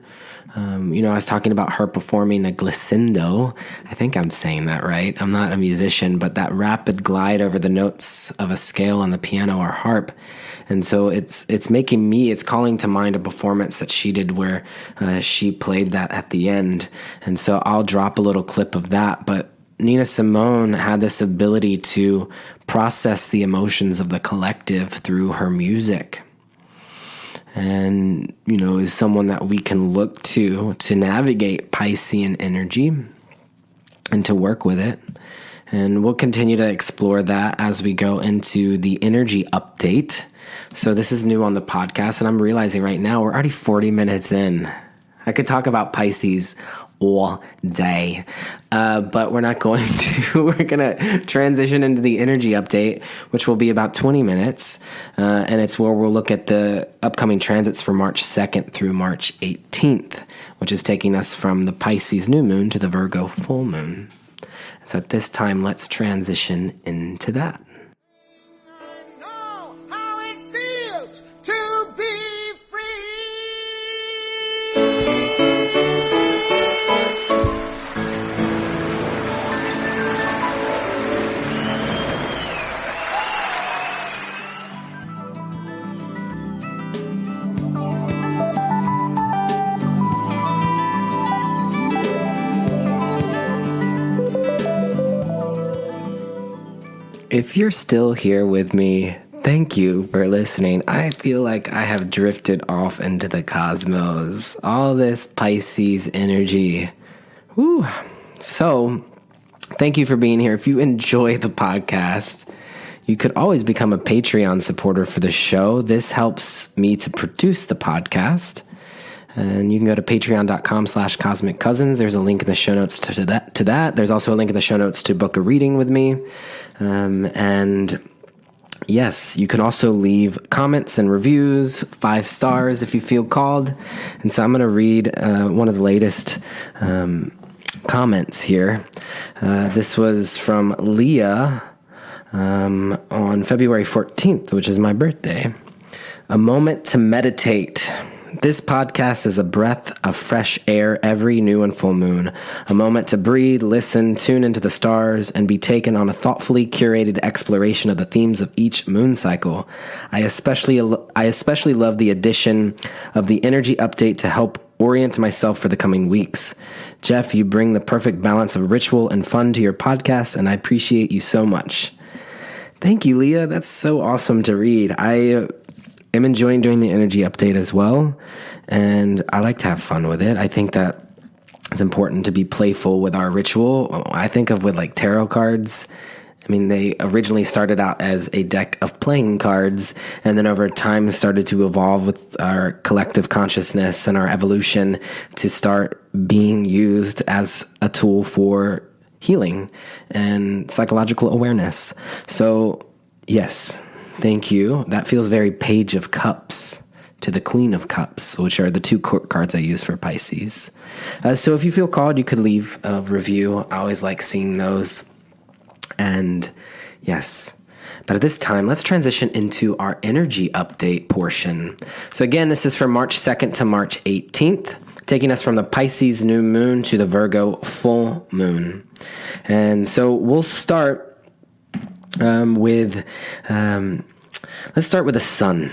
I was talking about her performing a glissando. I think I'm saying that right. I'm not a musician, but that rapid glide over the notes of a scale on the piano or harp. And so it's calling to mind a performance that she did where she played that at the end. And so I'll drop a little clip of that, but Nina Simone had this ability to process the emotions of the collective through her music. And, is someone that we can look to navigate Piscean energy and to work with it. And we'll continue to explore that as we go into the energy update. So this is new on the podcast, and I'm realizing right now we're already 40 minutes in. I could talk about Pisces all day, but we're not going to. We're going to transition into the energy update, which will be about 20 minutes, and it's where we'll look at the upcoming transits for March 2nd through March 18th, which is taking us from the Pisces new moon to the Virgo full moon. So at this time, let's transition into that. If you're still here with me, thank you for listening. I feel like I have drifted off into the cosmos. All this Pisces energy. Whew. So, thank you for being here. If you enjoy the podcast, you could always become a Patreon supporter for the show. This helps me to produce the podcast. And you can go to patreon.com/Cosmic Cousins. There's a link in the show notes to that. There's also a link in the show notes to book a reading with me. And yes, you can also leave comments and reviews, 5 stars if you feel called. And so I'm going to read one of the latest comments here. This was from Leah on February 14th, which is my birthday. A moment to meditate. This podcast is a breath of fresh air every new and full moon, a moment to breathe, listen, tune into the stars, and be taken on a thoughtfully curated exploration of the themes of each moon cycle. I especially love the addition of the energy update to help orient myself for the coming weeks. Jeff, you bring the perfect balance of ritual and fun to your podcast, and I appreciate you so much. Thank you, Leah. That's so awesome to read. I'm enjoying doing the energy update as well, and I like to have fun with it. I think that it's important to be playful with our ritual. I think of with like tarot cards. I mean, they originally started out as a deck of playing cards, and then over time started to evolve with our collective consciousness and our evolution to start being used as a tool for healing and psychological awareness. So, yes. Thank you. That feels very Page of Cups to the Queen of Cups, which are the 2 court cards I use for Pisces. So if you feel called, you could leave a review. I always like seeing those. And yes. But at this time, let's transition into our energy update portion. So again, this is from March 2nd to March 18th, taking us from the Pisces new moon to the Virgo full moon. And so we'll start let's start with the sun.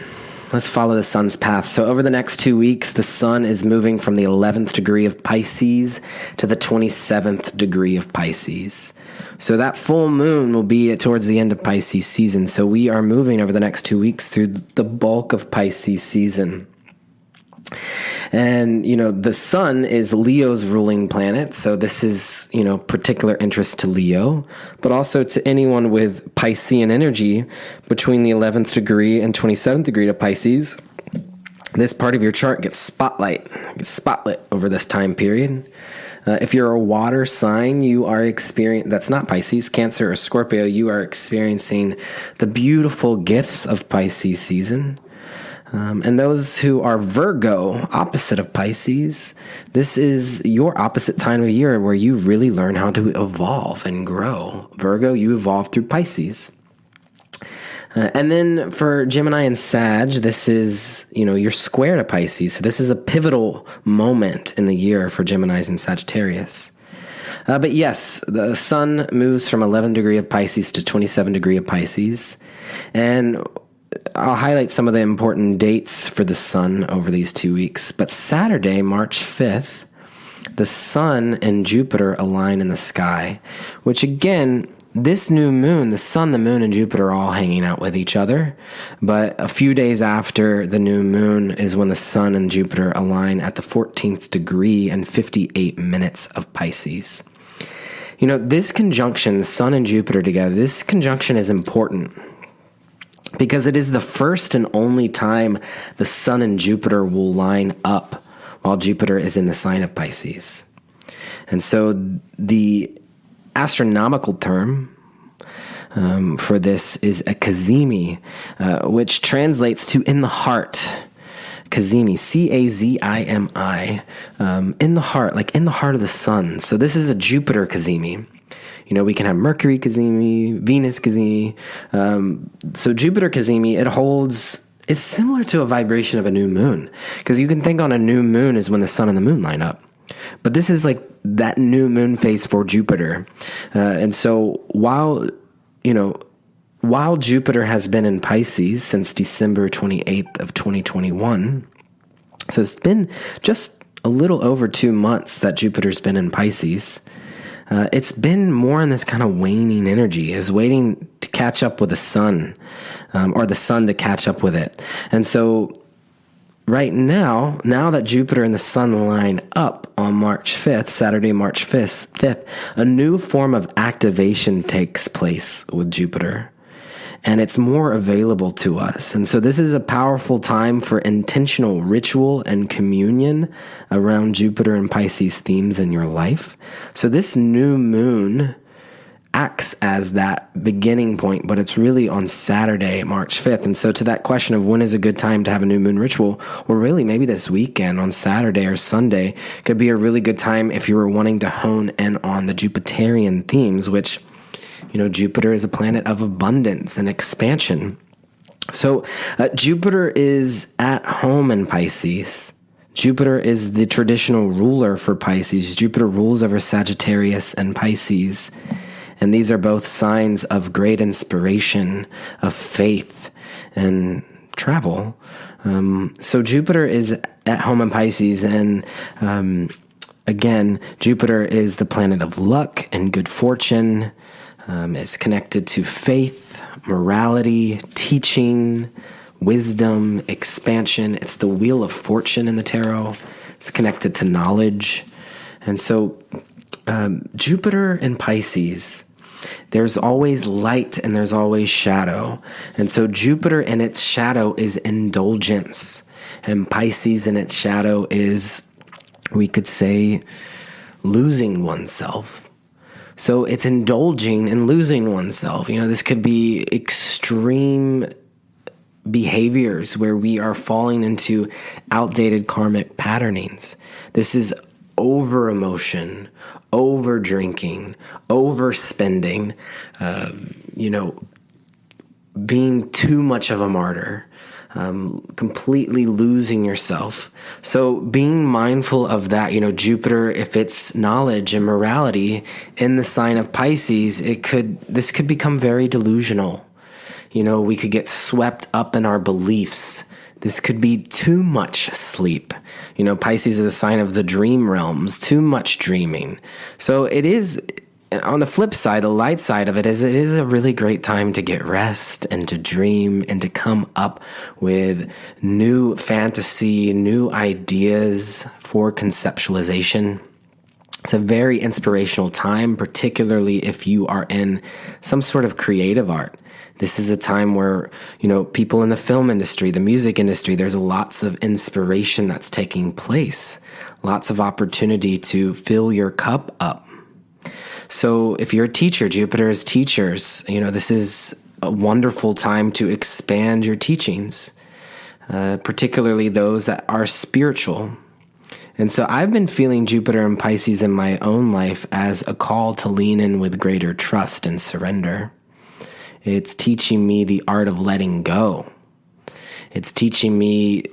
Let's follow the sun's path. So over the next 2 weeks, the sun is moving from the 11th degree of Pisces to the 27th degree of Pisces. So that full moon will be towards the end of Pisces season. So we are moving over the next 2 weeks through the bulk of Pisces season. And, the sun is Leo's ruling planet. So this is, particular interest to Leo, but also to anyone with Piscean energy between the 11th degree and 27th degree of Pisces. This part of your chart gets spotlit over this time period. If you're a water sign, you are experiencing, that's not Pisces, Cancer, or Scorpio, you are experiencing the beautiful gifts of Pisces season. And those who are Virgo, opposite of Pisces, this is your opposite time of year where you really learn how to evolve and grow. Virgo, you evolve through Pisces. And then for Gemini and Sag, this is, you're square to Pisces. So this is a pivotal moment in the year for Geminis and Sagittarius. But yes, the sun moves from 11 degree of Pisces to 27 degree of Pisces. And I'll highlight some of the important dates for the sun over these 2 weeks. But Saturday, March 5th, the sun and Jupiter align in the sky, which again, this new moon, the sun, the moon, and Jupiter are all hanging out with each other. But a few days after the new moon is when the sun and Jupiter align at the 14th degree and 58 minutes of Pisces. This conjunction, the sun and Jupiter together, this conjunction is important because it is the first and only time the sun and Jupiter will line up while Jupiter is in the sign of Pisces. And so the astronomical term for this is a cazimi, which translates to in the heart. Cazimi, C-A-Z-I-M-I, in the heart, like in the heart of the sun. So this is a Jupiter cazimi. We can have Mercury cazimi, Venus cazimi. So Jupiter cazimi, it's similar to a vibration of a new moon, because you can think on a new moon is when the sun and the moon line up. But this is like that new moon phase for Jupiter. And so while Jupiter has been in Pisces since December 28th of 2021, so it's been just a little over 2 months that Jupiter's been in Pisces. It's been more in this kind of waning energy, is waiting to catch up with the sun, or the sun to catch up with it. And so right now that Jupiter and the sun line up on March 5th, Saturday, March 5th, a new form of activation takes place with Jupiter, and it's more available to us. And so this is a powerful time for intentional ritual and communion around Jupiter and Pisces themes in your life. So this new moon acts as that beginning point, but it's really on Saturday, March 5th. And so to that question of when is a good time to have a new moon ritual, well, really maybe this weekend on Saturday or Sunday could be a really good time if you were wanting to hone in on the Jupiterian themes, which, Jupiter is a planet of abundance and expansion. So Jupiter is at home in Pisces. Jupiter is the traditional ruler for Pisces. Jupiter rules over Sagittarius and Pisces. And these are both signs of great inspiration, of faith, and travel. So Jupiter is at home in Pisces, and again, Jupiter is the planet of luck and good fortune. It's connected to faith, morality, teaching, wisdom, expansion. It's the wheel of fortune in the tarot. It's connected to knowledge. And so Jupiter in Pisces, there's always light and there's always shadow. And so Jupiter in its shadow is indulgence. And Pisces in its shadow is, we could say, losing oneself. So it's indulging and losing oneself. This could be extreme behaviors where we are falling into outdated karmic patternings. This is over emotion, over drinking, overspending, being too much of a martyr, completely losing yourself. So being mindful of that, Jupiter, if it's knowledge and morality in the sign of Pisces, this could become very delusional. We could get swept up in our beliefs. This could be too much sleep. Pisces is a sign of the dream realms, too much dreaming. So it is on the flip side, the light side of it is a really great time to get rest and to dream and to come up with new fantasy, new ideas for conceptualization. It's a very inspirational time, particularly if you are in some sort of creative art. This is a time where, people in the film industry, the music industry, there's lots of inspiration that's taking place, lots of opportunity to fill your cup up. So if you're a teacher, Jupiter is teachers, this is a wonderful time to expand your teachings, particularly those that are spiritual. And so I've been feeling Jupiter and Pisces in my own life as a call to lean in with greater trust and surrender. It's teaching me the art of letting go. It's teaching me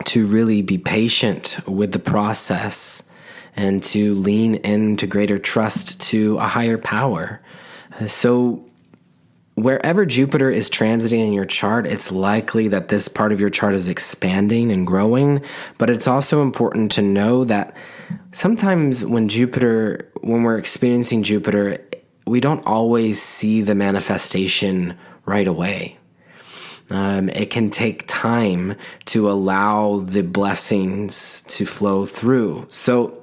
to really be patient with the process and to lean into greater trust to a higher power. So wherever Jupiter is transiting in your chart, it's likely that this part of your chart is expanding and growing, but it's also important to know that sometimes when we're experiencing Jupiter, we don't always see the manifestation right away. It can take time to allow the blessings to flow through. So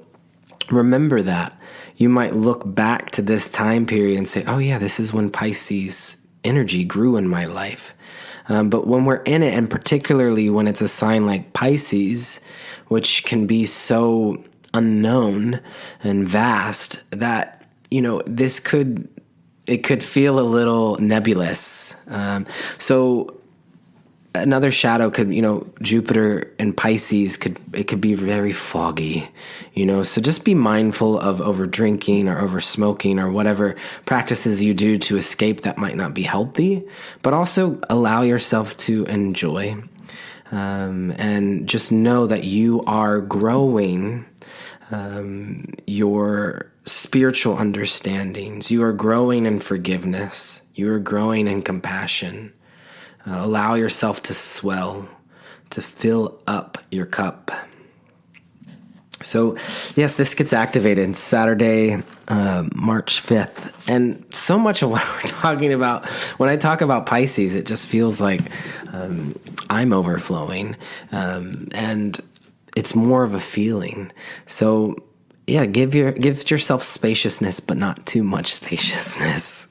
remember that. You might look back to this time period and say, oh yeah, this is when Pisces energy grew in my life. But when we're in it, and particularly when it's a sign like Pisces, which can be so unknown and vast that, it could feel a little nebulous. So another shadow could, Jupiter and Pisces it could be very foggy, so just be mindful of over drinking or over smoking or whatever practices you do to escape that might not be healthy, but also allow yourself to enjoy, and just know that you are growing, your spiritual understandings. You are growing in forgiveness. You are growing in compassion. Allow yourself to swell, to fill up your cup. So, yes, this gets activated Saturday, March 5th. And so much of what we're talking about, when I talk about Pisces, it just feels like I'm overflowing. And it's more of a feeling. So, yeah, give yourself spaciousness, but not too much spaciousness.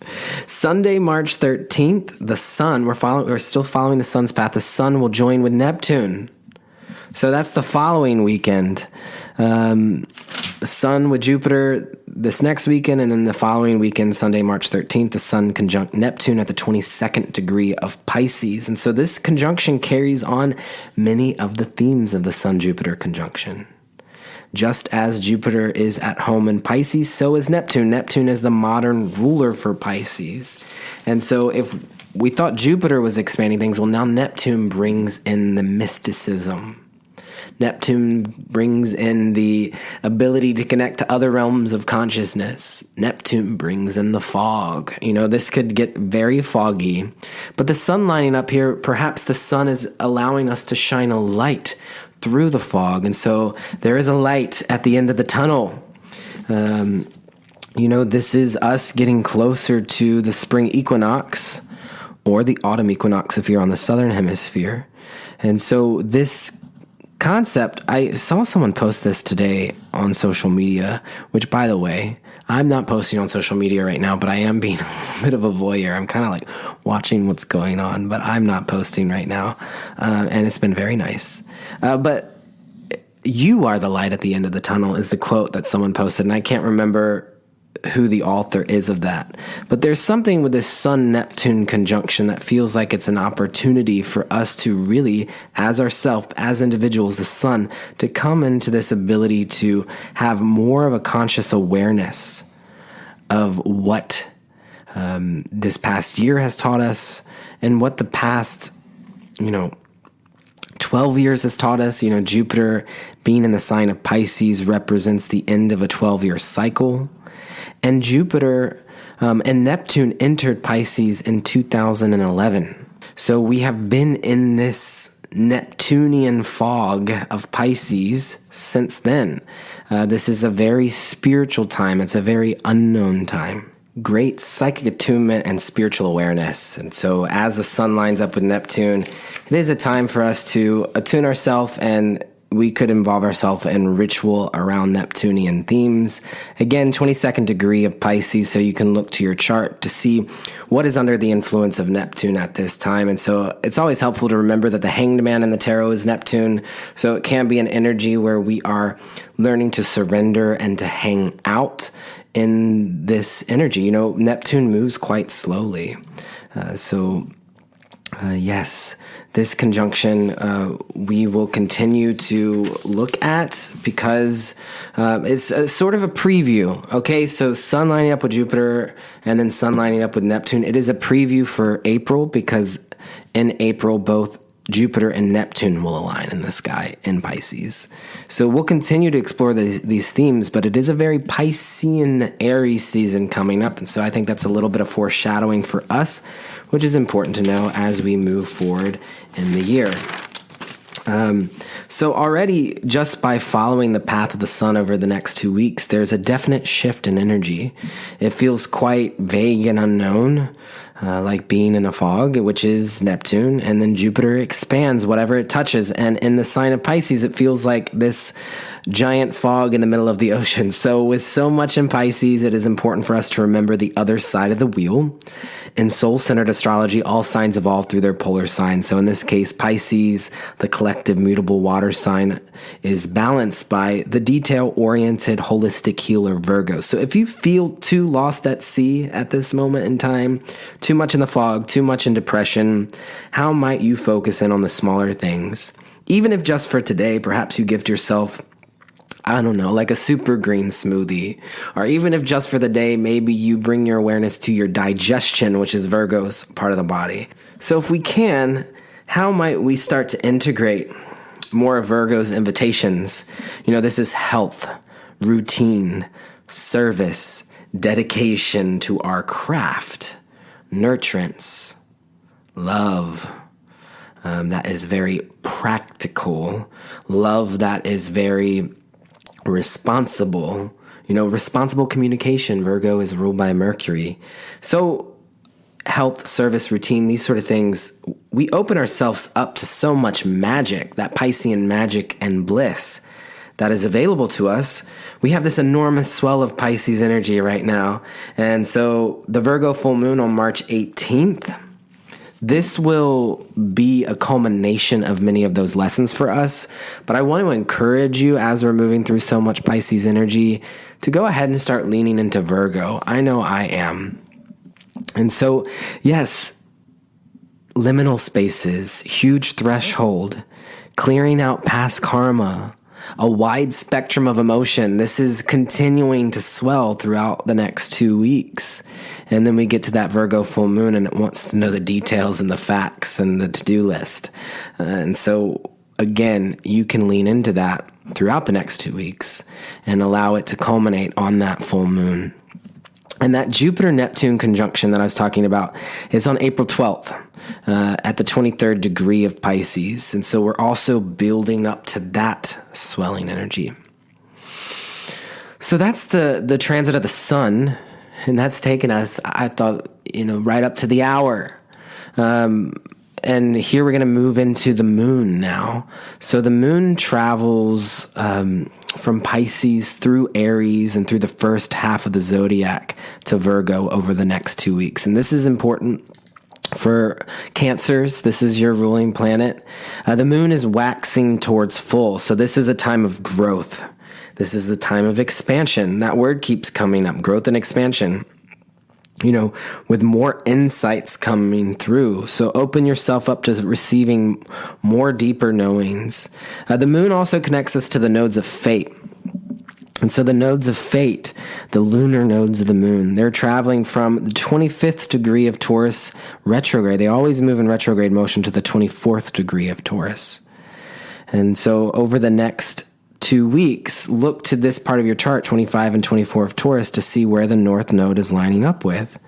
Sunday, March 13th, the sun, we're still following the sun's path. The sun will join with Neptune. So that's the following weekend. Sun with Jupiter this next weekend, and then the following weekend, Sunday, March 13th, the sun conjunct Neptune at the 22nd degree of Pisces. And so this conjunction carries on many of the themes of the Sun-Jupiter conjunction. Just as Jupiter is at home in Pisces, so is Neptune. Neptune is the modern ruler for Pisces. And so if we thought Jupiter was expanding things, well, now Neptune brings in the mysticism. Neptune brings in the ability to connect to other realms of consciousness. Neptune brings in the fog. This could get very foggy. But the sun lining up here, perhaps the sun is allowing us to shine a light through the fog. And so there is a light at the end of the tunnel. This is us getting closer to the spring equinox or the autumn equinox if you're on the southern hemisphere. And so this concept, I saw someone post this today on social media, which, by the way, I'm not posting on social media right now, but I am being a bit of a voyeur. I'm kind of like watching what's going on, but I'm not posting right now. And it's been very nice. But you are the light at the end of the tunnel is the quote that someone posted. And I can't remember who the author is of that. But there's something with this Sun-Neptune conjunction that feels like it's an opportunity for us to really, as ourselves, as individuals, the sun, to come into this ability to have more of a conscious awareness of what this past year has taught us and what the past, 12 years has taught us. Jupiter being in the sign of Pisces represents the end of a 12-year cycle. And Jupiter and Neptune entered Pisces in 2011. So we have been in this Neptunian fog of Pisces since then. This is a very spiritual time. It's a very unknown time. Great psychic attunement and spiritual awareness. And so as the sun lines up with Neptune, it is a time for us to attune ourselves, and we could involve ourselves in ritual around Neptunian themes. Again, 22nd degree of Pisces, so you can look to your chart to see what is under the influence of Neptune at this time. And so it's always helpful to remember that the Hanged Man in the tarot is Neptune. So it can be an energy where we are learning to surrender and to hang out in this energy. Neptune moves quite slowly. Yes, this conjunction we will continue to look at because it's sort of a preview. Okay, so sun lining up with Jupiter and then sun lining up with Neptune. It is a preview for April because in April both Jupiter and Neptune will align in the sky in Pisces. So we'll continue to explore these themes, but it is a very Piscean Aries season coming up. And so I think that's a little bit of foreshadowing for us, which is important to know as we move forward in the year. So already just by following the path of the sun over the next 2 weeks, there's a definite shift in energy. It feels quite vague and unknown, like being in a fog, which is Neptune, and then Jupiter expands whatever it touches. And in the sign of Pisces, it feels like this giant fog in the middle of the ocean. So with so much in Pisces, it is important for us to remember the other side of the wheel. In soul-centered astrology, all signs evolve through their polar signs. So in this case, Pisces, the collective mutable water sign, is balanced by the detail-oriented holistic healer Virgo. So if you feel too lost at sea at this moment in time, too much in the fog, too much in depression, how might you focus in on the smaller things? Even if just for today, perhaps you gift yourself, like a super green smoothie. Or even if just for the day, maybe you bring your awareness to your digestion, which is Virgo's part of the body. So if we can, how might we start to integrate more of Virgo's invitations? This is health, routine, service, dedication to our craft, nurturance, love. That is very practical. Love that is very responsible. Responsible communication. Virgo is ruled by Mercury. So health, service, routine, these sort of things, we open ourselves up to so much magic, that Piscean magic and bliss that is available to us. We have this enormous swell of Pisces energy right now. And so the Virgo full moon on March 18th, this will be a culmination of many of those lessons for us. But I want to encourage you, as we're moving through so much Pisces energy, to go ahead and start leaning into Virgo. I know I am. And so, yes, liminal spaces, huge threshold, clearing out past karma, a wide spectrum of emotion. This is continuing to swell throughout the next 2 weeks. And then we get to that Virgo full moon, and it wants to know the details and the facts and the to-do list. And so, again, you can lean into that throughout the next 2 weeks and allow it to culminate on that full moon. And that Jupiter-Neptune conjunction that I was talking about is on April 12th at the 23rd degree of Pisces. And so we're also building up to that swelling energy. So that's the transit of the sun. And that's taken us, I thought, right up to the hour. And here we're going to move into the moon now. So the moon travels from Pisces through Aries and through the first half of the zodiac to Virgo over the next 2 weeks. And this is important for Cancers. This is your ruling planet. The moon is waxing towards full. So this is a time of growth. This is a time of expansion. That word keeps coming up, growth and expansion. With more insights coming through. So open yourself up to receiving more deeper knowings. The moon also connects us to the nodes of fate. And so the nodes of fate, the lunar nodes of the moon, they're traveling from the 25th degree of Taurus retrograde. They always move in retrograde motion to the 24th degree of Taurus. And so over the next 2 weeks, look to this part of your chart, 25 and 24 of Taurus, to see where the North Node is lining up with.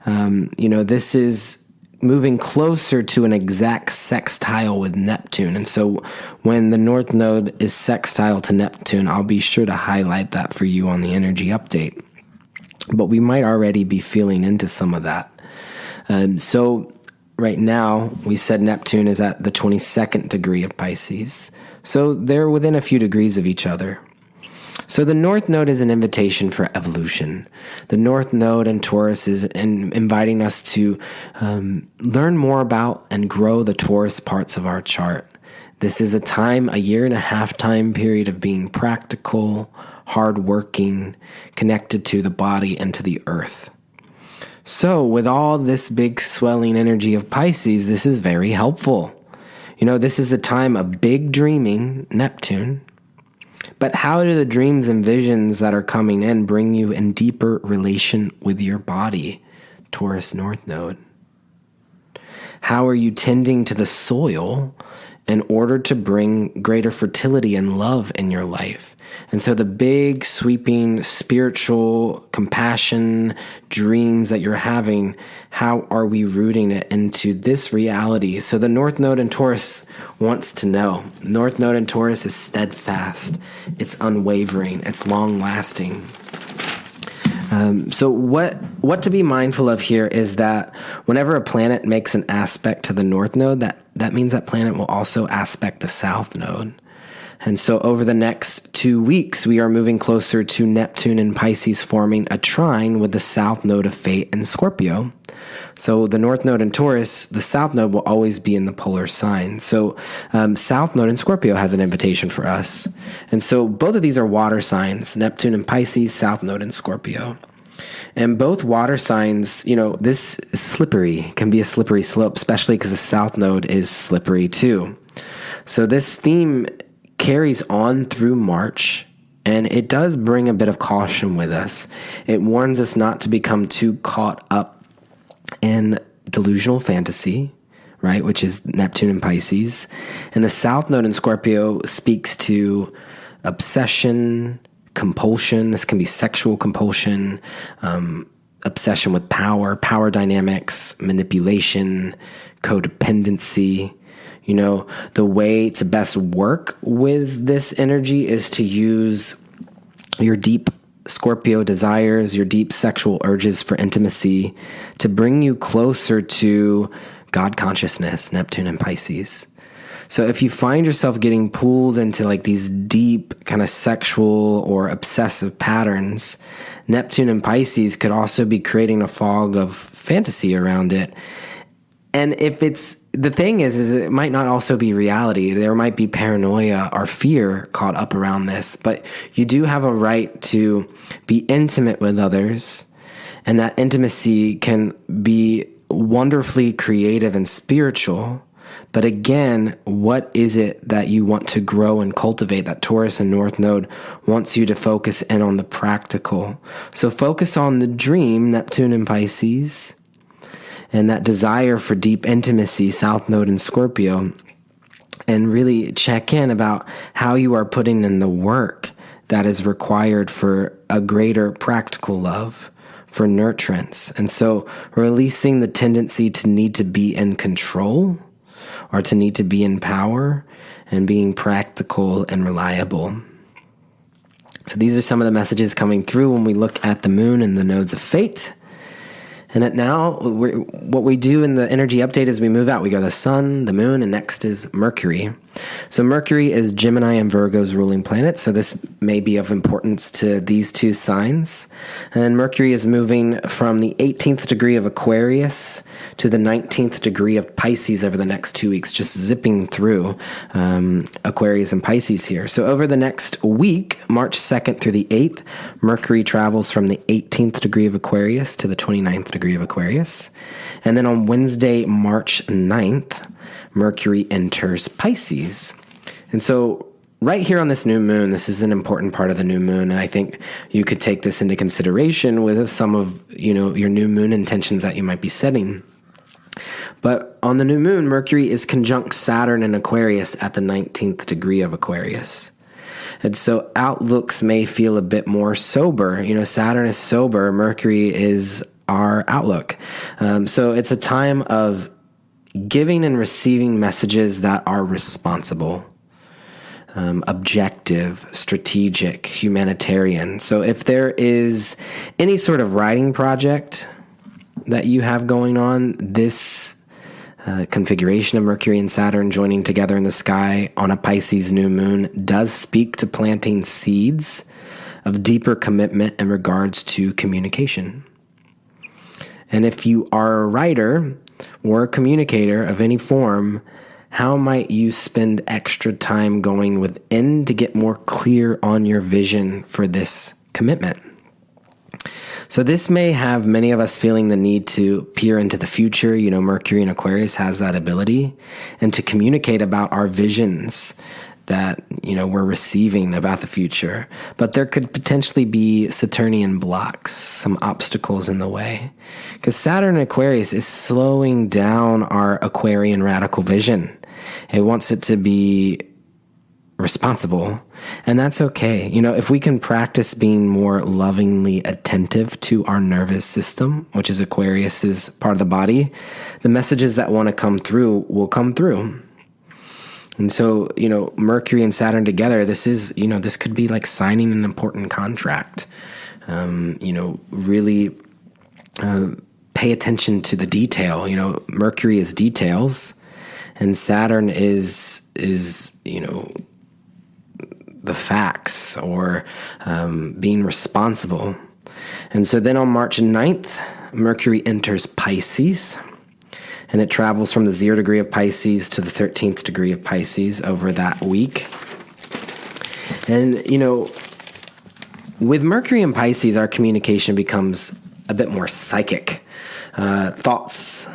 This is moving closer to an exact sextile with Neptune. And so when the North Node is sextile to Neptune, I'll be sure to highlight that for you on the energy update. But we might already be feeling into some of that. So right now, we said Neptune is at the 22nd degree of Pisces. So they're within a few degrees of each other. So the North Node is an invitation for evolution. The North Node in Taurus is inviting us to learn more about and grow the Taurus parts of our chart. This is a year and a half time period of being practical, hardworking, connected to the body and to the earth. So with all this big swelling energy of Pisces, this is very helpful. This is a time of big dreaming, Neptune. But how do the dreams and visions that are coming in bring you in deeper relation with your body, Taurus North Node? How are you tending to the soil in order to bring greater fertility and love in your life? And so the big, sweeping, spiritual, compassion dreams that you're having, how are we rooting it into this reality? So the North Node in Taurus wants to know. North Node in Taurus is steadfast. It's unwavering. It's long-lasting. So what to be mindful of here is that whenever a planet makes an aspect to the North Node, that means that planet will also aspect the South Node. And so over the next 2 weeks, we are moving closer to Neptune and Pisces forming a trine with the South Node of Fate in Scorpio. So the North Node in Taurus, the South Node will always be in the polar sign. So South Node in Scorpio has an invitation for us. And so both of these are water signs, Neptune and Pisces, South Node in Scorpio. And both water signs, this is slippery, can be a slippery slope, especially because the South Node is slippery too. So this theme carries on through March, and it does bring a bit of caution with us. It warns us not to become too caught up in delusional fantasy, right, which is Neptune and Pisces. And the South Node in Scorpio speaks to obsession, compulsion. This can be sexual compulsion, obsession with power dynamics, manipulation, codependency. The way to best work with this energy is to use your deep Scorpio desires, your deep sexual urges for intimacy to bring you closer to God consciousness, Neptune and Pisces. So if you find yourself getting pulled into like these deep kind of sexual or obsessive patterns, Neptune and Pisces could also be creating a fog of fantasy around it. And the thing is it might not also be reality. There might be paranoia or fear caught up around this, but you do have a right to be intimate with others, and that intimacy can be wonderfully creative and spiritual. But again, what is it that you want to grow and cultivate? That Taurus and North Node wants you to focus in on the practical. So focus on the dream, Neptune and Pisces, and that desire for deep intimacy, South Node and Scorpio, and really check in about how you are putting in the work that is required for a greater practical love, for nurturance. And so releasing the tendency to need to be in control or to need to be in power, and being practical and reliable. So these are some of the messages coming through when we look at the moon and the nodes of fate. And now, what we do in the energy update is we move out. We go the sun, the moon, and next is Mercury. So Mercury is Gemini and Virgo's ruling planet, so this may be of importance to these two signs. And Mercury is moving from the 18th degree of Aquarius to the 19th degree of Pisces over the next 2 weeks, just zipping through Aquarius and Pisces here. So over the next week, March 2nd through the 8th, Mercury travels from the 18th degree of Aquarius to the 29th degree of Aquarius. And then on Wednesday, March 9th, Mercury enters Pisces. And so right here on this new moon, this is an important part of the new moon, and I think you could take this into consideration with some of, your new moon intentions that you might be setting. But on the new moon, Mercury is conjunct Saturn in Aquarius at the 19th degree of Aquarius. And so outlooks may feel a bit more sober. Saturn is sober. Mercury is our outlook. So it's a time of giving and receiving messages that are responsible, objective, strategic, humanitarian. So if there is any sort of writing project that you have going on, this configuration of Mercury and Saturn joining together in the sky on a Pisces new moon does speak to planting seeds of deeper commitment in regards to communication. And if you are a writer or a communicator of any form, how might you spend extra time going within to get more clear on your vision for this commitment? So this may have many of us feeling the need to peer into the future. You know, Mercury in Aquarius has that ability, and to communicate about our visions that, you know, we're receiving about the future. But there could potentially be Saturnian blocks, some obstacles in the way. Because Saturn in Aquarius is slowing down our Aquarian radical vision. It wants it to be responsible, and that's okay. You know, if we can practice being more lovingly attentive to our nervous system, which is Aquarius's part of the body, the messages that want to come through will come through. And so, you know, Mercury and Saturn together, this could be like signing an important contract. Really pay attention to the detail. You know, Mercury is details, and Saturn is the facts, or being responsible. And so then on March 9th, Mercury enters Pisces, and it travels from the 0 degree of Pisces to the 13th degree of Pisces over that week. And, you know, with Mercury in Pisces, our communication becomes a bit more psychic. Thoughts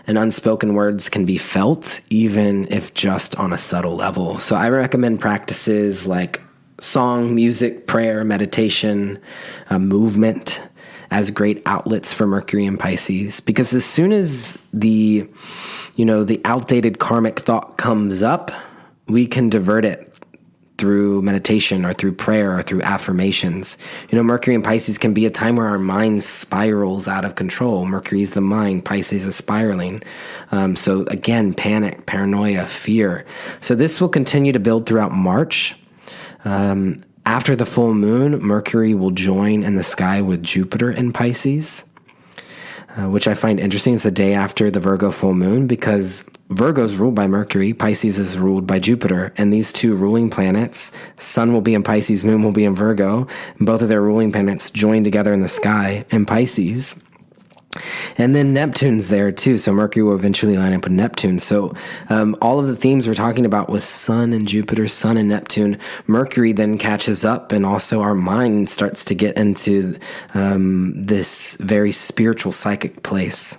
and unspoken words can be felt, even if just on a subtle level. So I recommend practices like song, music, prayer, meditation, movement as great outlets for Mercury and Pisces. Because as soon as the outdated karmic thought comes up, we can divert it through meditation or through prayer or through affirmations. You know, Mercury in Pisces can be a time where our mind spirals out of control. Mercury is the mind, Pisces is spiraling. So again, panic, paranoia, fear. So this will continue to build throughout March. After the full moon, Mercury will join in the sky with Jupiter in Pisces, which I find interesting. It's the day after the Virgo full moon, because Virgo is ruled by Mercury, Pisces is ruled by Jupiter, and these two ruling planets, Sun will be in Pisces, Moon will be in Virgo, and both of their ruling planets join together in the sky in Pisces. And then Neptune's there too, so Mercury will eventually line up with Neptune. So all of the themes we're talking about with Sun and Jupiter, Sun and Neptune, Mercury then catches up, and also our mind starts to get into this very spiritual, psychic place.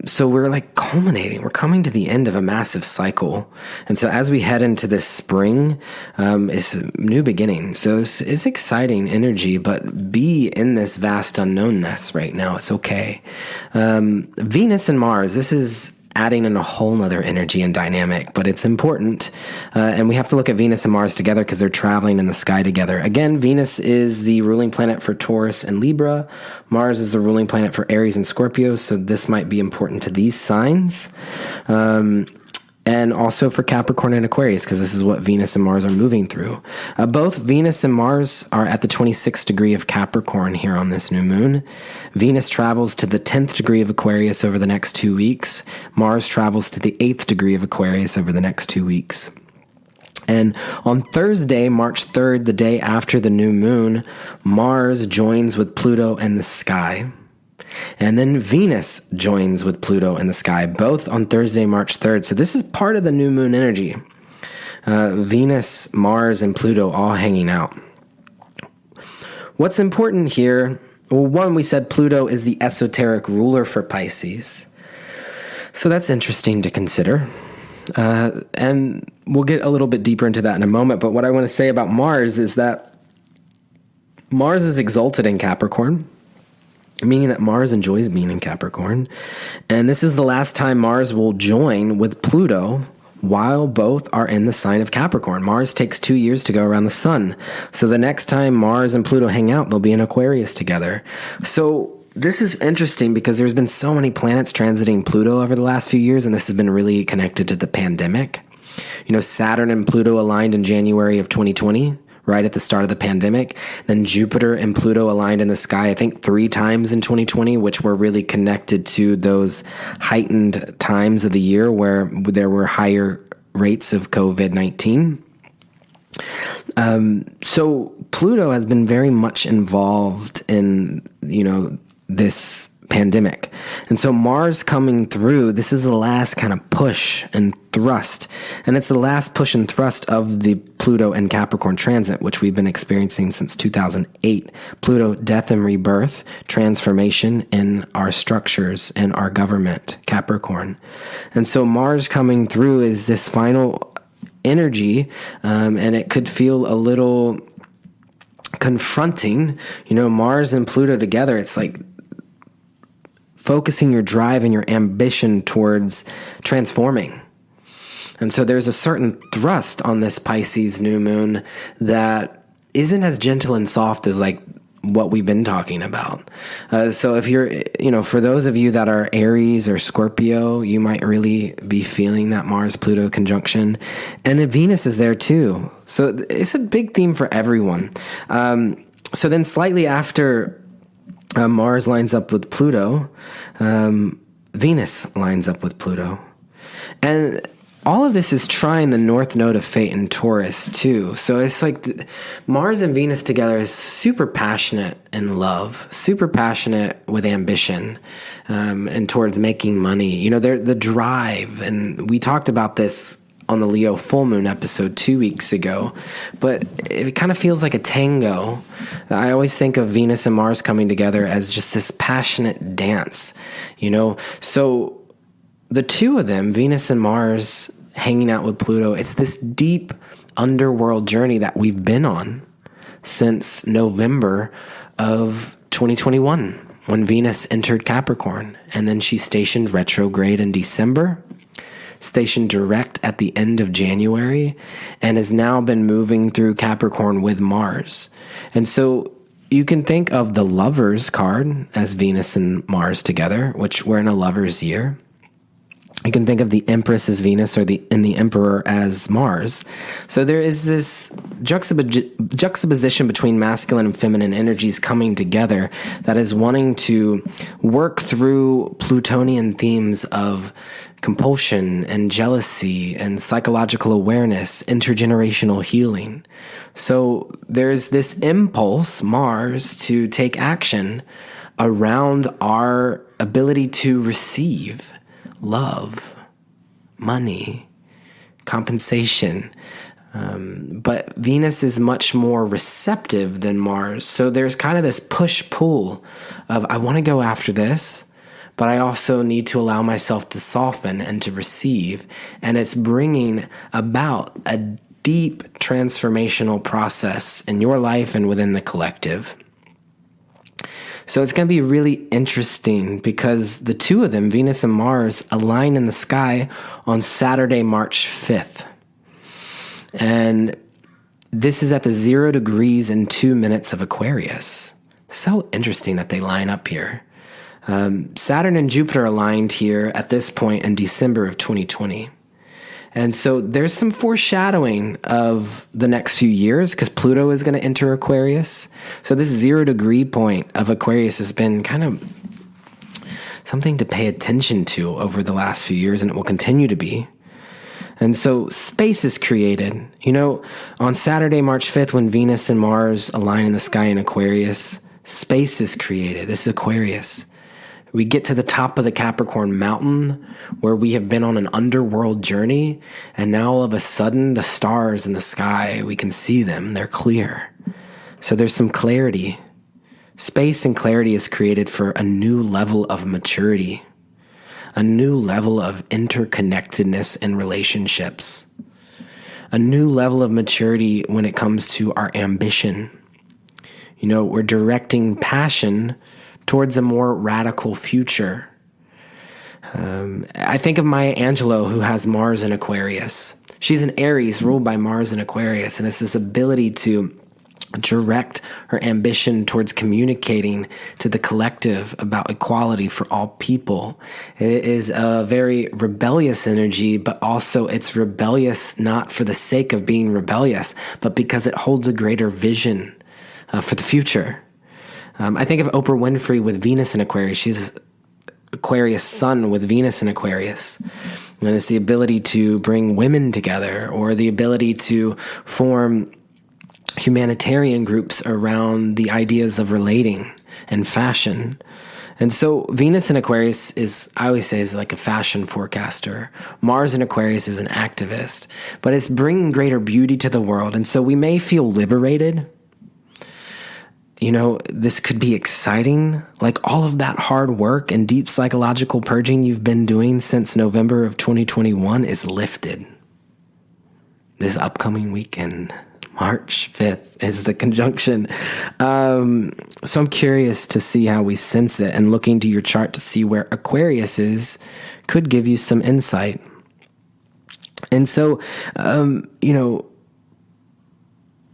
So we're like culminating. We're coming to the end of a massive cycle. And so as we head into this spring, it's a new beginning. So it's exciting energy, but be in this vast unknownness right now. It's okay. Venus and Mars, this is adding in a whole nother energy and dynamic, but it's important. And we have to look at Venus and Mars together because they're traveling in the sky together. Again, Venus is the ruling planet for Taurus and Libra. Mars is the ruling planet for Aries and Scorpio. So this might be important to these signs. And also for Capricorn and Aquarius, because this is what Venus and Mars are moving through. Both Venus and Mars are at the 26th degree of Capricorn here on this new moon. Venus travels to the 10th degree of Aquarius over the next 2 weeks. Mars travels to the 8th degree of Aquarius over the next 2 weeks. And on Thursday, March 3rd, the day after the new moon, Mars joins with Pluto in the sky. And then Venus joins with Pluto in the sky, both on Thursday, March 3rd. So this is part of the new moon energy. Venus, Mars, and Pluto all hanging out. What's important here, well, one, we said Pluto is the esoteric ruler for Pisces. So that's interesting to consider. And we'll get a little bit deeper into that in a moment. But what I want to say about Mars is that Mars is exalted in Capricorn, meaning that Mars enjoys being in Capricorn. And this is the last time Mars will join with Pluto while both are in the sign of Capricorn. Mars takes 2 years to go around the sun. So the next time Mars and Pluto hang out, they'll be in Aquarius together. So this is interesting because there's been so many planets transiting Pluto over the last few years, and this has been really connected to the pandemic. Saturn and Pluto aligned in January of 2020, right at the start of the pandemic. Then Jupiter and Pluto aligned in the sky, I think 3 times in 2020, which were really connected to those heightened times of the year where there were higher rates of COVID-19. So Pluto has been very much involved in, this pandemic. And so Mars coming through, this is the last kind of push and thrust. And it's the last push and thrust of the Pluto and Capricorn transit, which we've been experiencing since 2008. Pluto, death and rebirth, transformation in our structures and our government, Capricorn. And so Mars coming through is this final energy, and it could feel a little confronting. Mars and Pluto together, it's like focusing your drive and your ambition towards transforming. And so there's a certain thrust on this Pisces new moon that isn't as gentle and soft as like what we've been talking about. So if you're, for those of you that are Aries or Scorpio, you might really be feeling that Mars-Pluto conjunction. And Venus is there too. So it's a big theme for everyone. So then slightly after Mars lines up with Pluto, Venus lines up with Pluto. And all of this is trying the North Node of Fate in Taurus too. So it's like Mars and Venus together is super passionate in love, super passionate with ambition, and towards making money. They're the drive. And we talked about this on the Leo full moon episode 2 weeks ago, but it kind of feels like a tango. I always think of Venus and Mars coming together as just this passionate dance, So the two of them, Venus and Mars hanging out with Pluto, it's this deep underworld journey that we've been on since November of 2021, when Venus entered Capricorn, and then she stationed retrograde in December, stationed direct at the end of January, and has now been moving through Capricorn with Mars. And so you can think of the Lovers card as Venus and Mars together, which we're in a Lovers year. You can think of the Empress as Venus and the Emperor as Mars. So there is this juxtaposition between masculine and feminine energies coming together that is wanting to work through Plutonian themes of compulsion and jealousy and psychological awareness, intergenerational healing. So there's this impulse, Mars, to take action around our ability to receive love, money, compensation. But Venus is much more receptive than Mars. So there's kind of this push-pull of, I want to go after this, but I also need to allow myself to soften and to receive. And it's bringing about a deep transformational process in your life and within the collective. So it's going to be really interesting because the two of them, Venus and Mars, align in the sky on Saturday, March 5th. And this is at the 0 degrees and 2 minutes of Aquarius. So interesting that they line up here. Saturn and Jupiter aligned here at this point in December of 2020. And so there's some foreshadowing of the next few years because Pluto is going to enter Aquarius. So this 0 degree point of Aquarius has been kind of something to pay attention to over the last few years, and it will continue to be. And so space is created. On Saturday, March 5th, when Venus and Mars align in the sky in Aquarius, space is created. This is Aquarius. We get to the top of the Capricorn mountain where we have been on an underworld journey, and now all of a sudden the stars in the sky, we can see them. They're clear. So there's some clarity. Space and clarity is created for a new level of maturity, a new level of interconnectedness in relationships, a new level of maturity when it comes to our ambition. We're directing passion towards a more radical future. I think of Maya Angelou, who has Mars in Aquarius. She's an Aries ruled by Mars in Aquarius, and it's this ability to direct her ambition towards communicating to the collective about equality for all people. It is a very rebellious energy, but also it's rebellious not for the sake of being rebellious, but because it holds a greater vision for the future. I think of Oprah Winfrey with Venus in Aquarius. She's Aquarius sun with Venus in Aquarius. And it's the ability to bring women together, or the ability to form humanitarian groups around the ideas of relating and fashion. And so Venus in Aquarius is, I always say, is like a fashion forecaster. Mars in Aquarius is an activist, but it's bringing greater beauty to the world. And so we may feel liberated. You know, this could be exciting. Like all of that hard work and deep psychological purging you've been doing since November of 2021 is lifted. This upcoming weekend, March 5th, is the conjunction. So I'm curious to see how we sense it, and looking to your chart to see where Aquarius is could give you some insight. And so, you know,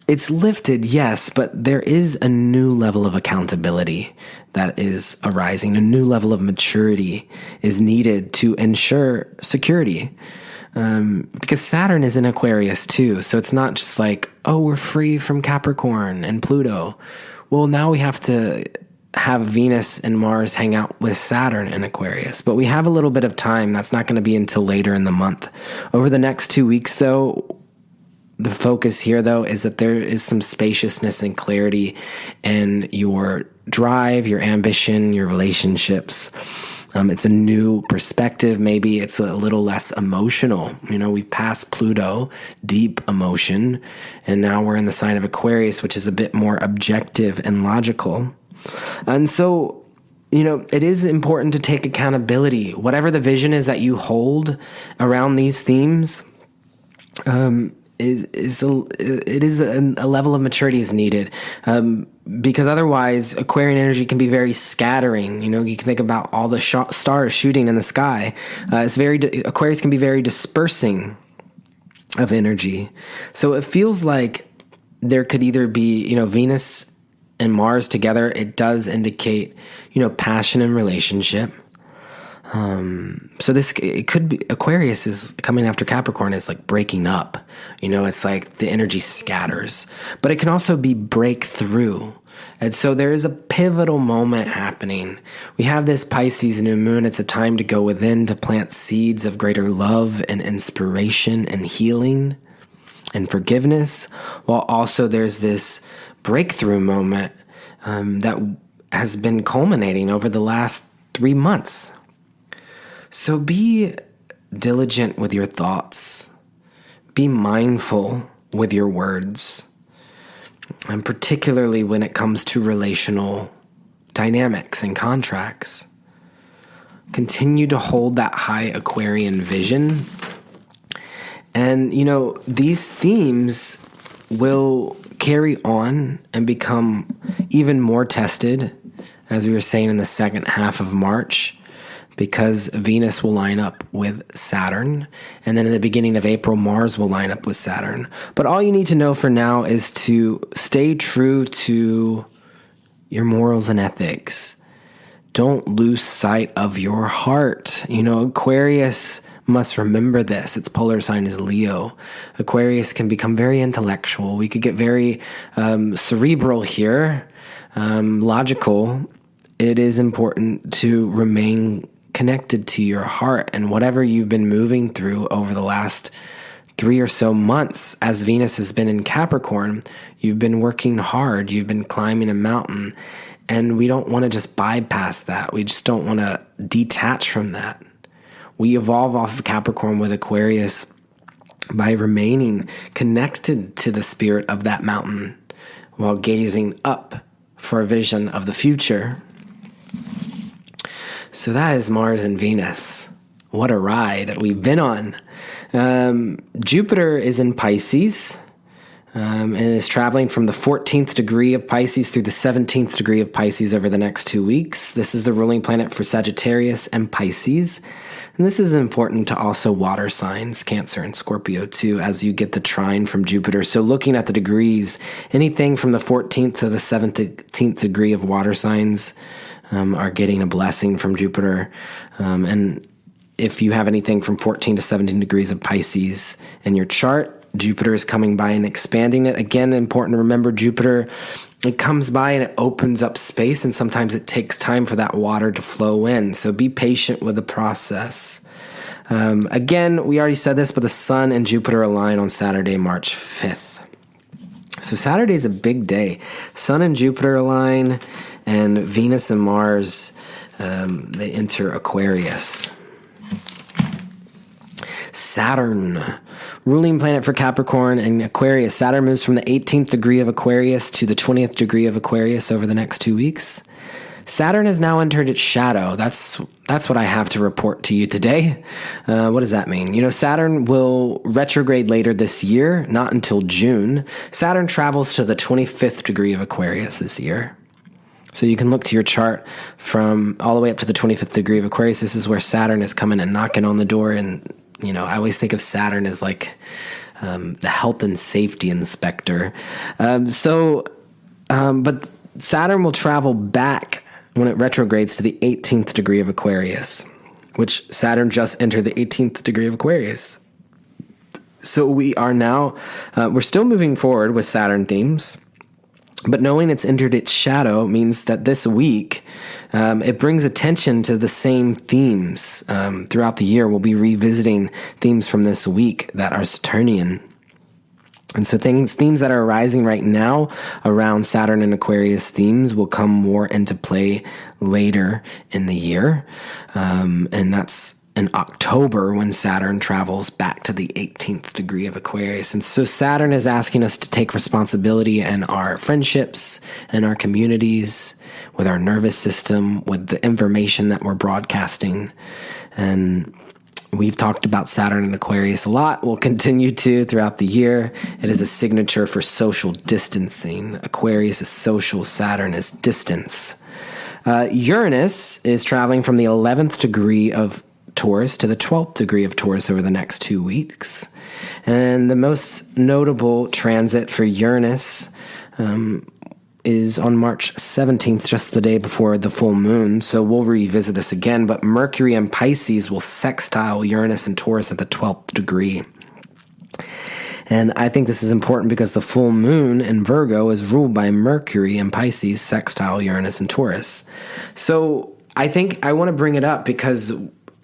it's lifted, yes, but there is a new level of accountability that is arising. A new level of maturity is needed to ensure security. Because Saturn is in Aquarius too. So it's not just like, oh, we're free from Capricorn and Pluto. Well, now we have to have Venus and Mars hang out with Saturn in Aquarius. But we have a little bit of time. That's not going to be until later in the month. Over the next 2 weeks, though, the focus here, though, is that there is some spaciousness and clarity in your drive, your ambition, your relationships. It's a new perspective. Maybe it's a little less emotional. You know, we've passed Pluto, deep emotion, and now we're in the sign of Aquarius, which is a bit more objective and logical. And so, you know, it is important to take accountability. Whatever the vision is that you hold around these themes, a level of maturity is needed, because otherwise Aquarian energy can be very scattering. You know, you can think about all the stars shooting in the sky. Aquarius can be very dispersing of energy. So it feels like there could either be, you know, Venus and Mars together. It does indicate, you know, passion and relationship. So it could be Aquarius is coming after Capricorn is like breaking up. You know, it's like the energy scatters, but it can also be breakthrough. And so there is a pivotal moment happening. We have this Pisces new moon. It's a time to go within, to plant seeds of greater love and inspiration and healing and forgiveness, while also there's this breakthrough moment that has been culminating over the last 3 months. So be diligent with your thoughts. Be mindful with your words, and particularly when it comes to relational dynamics and contracts. Continue to hold that high Aquarian vision. And, you know, these themes will carry on and become even more tested, as we were saying, in the second half of March, because Venus will line up with Saturn. And then in the beginning of April, Mars will line up with Saturn. But all you need to know for now is to stay true to your morals and ethics. Don't lose sight of your heart. You know, Aquarius must remember this. Its polar sign is Leo. Aquarius can become very intellectual. We could get very cerebral here, logical. It is important to remain connected to your heart, and whatever you've been moving through over the last 3 or so months, as Venus has been in Capricorn, you've been working hard, you've been climbing a mountain, and we don't want to just bypass that. We just don't want to detach from that. We evolve off of Capricorn with Aquarius by remaining connected to the spirit of that mountain while gazing up for a vision of the future. So that is Mars and Venus. What a ride we've been on. Jupiter is in Pisces. and is traveling from the 14th degree of Pisces through the 17th degree of Pisces over the next 2 weeks. This is the ruling planet for Sagittarius and Pisces. And this is important to also water signs, Cancer and Scorpio too, as you get the trine from Jupiter. So looking at the degrees, anything from the 14th to the 17th degree of water signs are getting a blessing from Jupiter. And if you have anything from 14 to 17 degrees of Pisces in your chart, Jupiter is coming by and expanding it. Again, important to remember, Jupiter, it comes by and it opens up space, and sometimes it takes time for that water to flow in. So be patient with the process. Again, we already said this, but the Sun and Jupiter align on Saturday, March 5th. So Saturday is a big day. Sun and Jupiter align, and Venus and Mars, they enter Aquarius. Saturn, ruling planet for Capricorn and Aquarius. Saturn moves from the 18th degree of Aquarius to the 20th degree of Aquarius over the next 2 weeks. Saturn has now entered its shadow. That's what I have to report to you today. What does that mean? Saturn will retrograde later this year, not until June. Saturn travels to the 25th degree of Aquarius this year. So you can look to your chart from all the way up to the 25th degree of Aquarius. This is where Saturn is coming and knocking on the door. And, I always think of Saturn as like the health and safety inspector. But Saturn will travel back when it retrogrades to the 18th degree of Aquarius, which Saturn just entered the 18th degree of Aquarius. So we are now, we're still moving forward with Saturn themes. But knowing it's entered its shadow means that this week, it brings attention to the same themes. Throughout the year, we'll be revisiting themes from this week that are Saturnian. And so themes that are arising right now around Saturn and Aquarius themes will come more into play later in the year. And that's in October when Saturn travels back to the 18th degree of Aquarius. And so Saturn is asking us to take responsibility in our friendships and our communities, with our nervous system, with the information that we're broadcasting. And we've talked about Saturn and Aquarius a lot. We'll continue to throughout the year. It is a signature for social distancing. Aquarius is social, Saturn is distance. Uranus is traveling from the 11th degree of Taurus to the 12th degree of Taurus over the next 2 weeks. And the most notable transit for Uranus is on March 17th, just the day before the full moon. So we'll revisit this again, but Mercury and Pisces will sextile Uranus and Taurus at the 12th degree. And I think this is important because the full moon in Virgo is ruled by Mercury and Pisces sextile Uranus and Taurus. So I think I want to bring it up because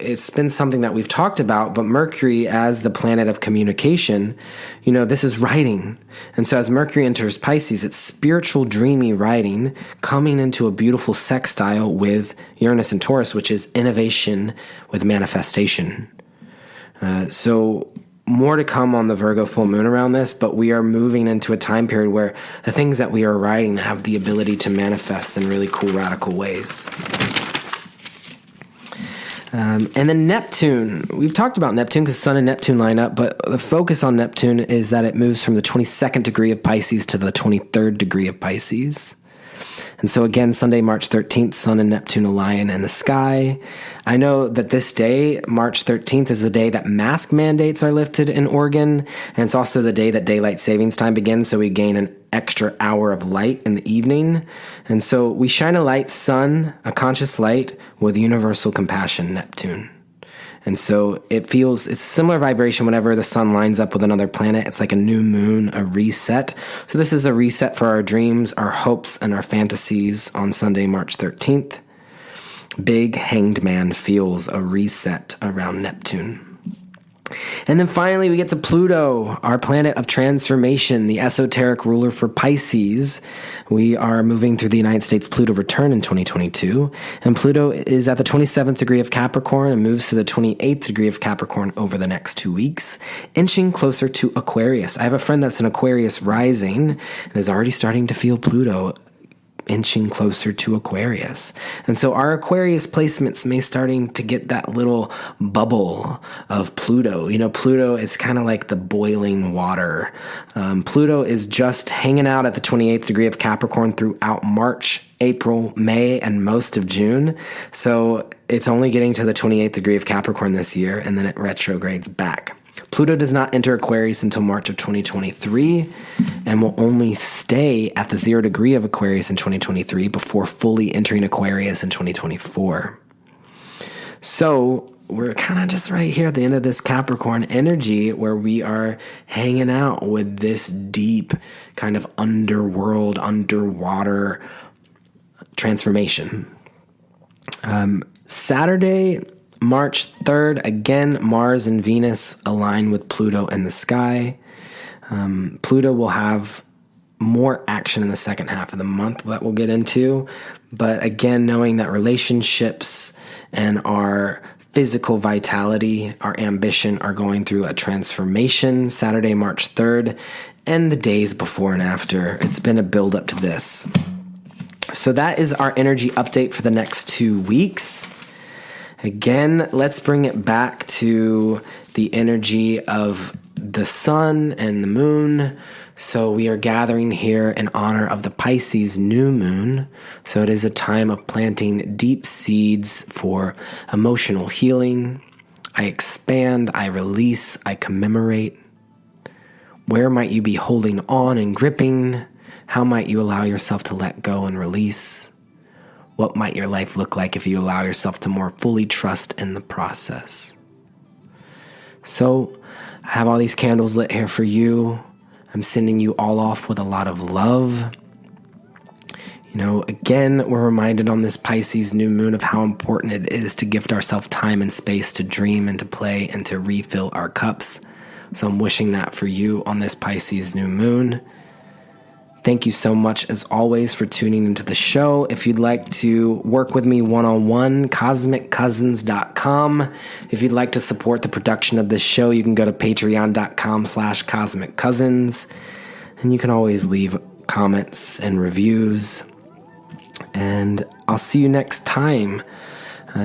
it's been something that we've talked about, but Mercury as the planet of communication, this is writing. And so as Mercury enters Pisces, it's spiritual, dreamy writing coming into a beautiful sextile with Uranus and Taurus, which is innovation with manifestation. So more to come on the Virgo full moon around this, but we are moving into a time period where the things that we are writing have the ability to manifest in really cool, radical ways. And then Neptune. We've talked about Neptune because Sun and Neptune line up, but the focus on Neptune is that it moves from the 22nd degree of Pisces to the 23rd degree of Pisces. And so again, Sunday, March 13th, Sun and Neptune align in the sky. I know that this day, March 13th, is the day that mask mandates are lifted in Oregon. And it's also the day that daylight savings time begins. So we gain an extra hour of light in the evening. And so we shine a light, Sun, a conscious light with universal compassion, Neptune. And so it's a similar vibration whenever the Sun lines up with another planet. It's like a new moon, a reset. So this is a reset for our dreams, our hopes, and our fantasies on Sunday, March 13th. Big Hanged Man feels a reset around Neptune. And then finally, we get to Pluto, our planet of transformation, the esoteric ruler for Pisces. We are moving through the United States Pluto return in 2022. And Pluto is at the 27th degree of Capricorn and moves to the 28th degree of Capricorn over the next 2 weeks, inching closer to Aquarius. I have a friend that's an Aquarius rising and is already starting to feel Pluto inching closer to Aquarius. And so our Aquarius placements may starting to get that little bubble of Pluto. Pluto is kind of like the boiling water. Pluto is just hanging out at the 28th degree of Capricorn throughout March, April, May, and most of June. So it's only getting to the 28th degree of Capricorn this year, and then it retrogrades back. Pluto does not enter Aquarius until March of 2023 and will only stay at the 0 degree of Aquarius in 2023 before fully entering Aquarius in 2024. So we're kind of just right here at the end of this Capricorn energy where we are hanging out with this deep kind of underworld, underwater transformation. Saturday, March 3rd, again, Mars and Venus align with Pluto in the sky. Pluto will have more action in the second half of the month that we'll get into. But again, knowing that relationships and our physical vitality, our ambition are going through a transformation Saturday, March 3rd, and the days before and after. It's been a build up to this. So that is our energy update for the next 2 weeks. Again, let's bring it back to the energy of the sun and the moon. So we are gathering here in honor of the Pisces New Moon. So it is a time of planting deep seeds for emotional healing. I expand, I release, I commemorate. Where might you be holding on and gripping? How might you allow yourself to let go and release? What might your life look like if you allow yourself to more fully trust in the process? So I have all these candles lit here for you. I'm sending you all off with a lot of love. Again, we're reminded on this Pisces new moon of how important it is to gift ourselves time and space to dream and to play and to refill our cups. So I'm wishing that for you on this Pisces new moon. Thank you so much, as always, for tuning into the show. If you'd like to work with me one-on-one, cosmiccousins.com. If you'd like to support the production of this show, you can go to patreon.com/cosmiccousins. And you can always leave comments and reviews. And I'll see you next time.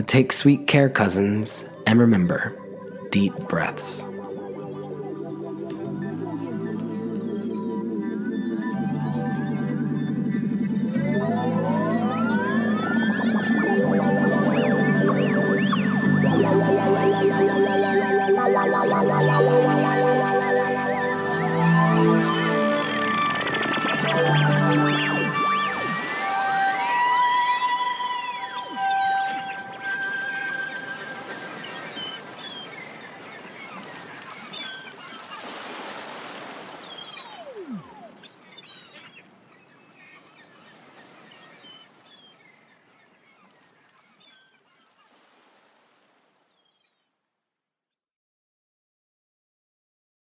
Take sweet care, cousins. And remember, deep breaths.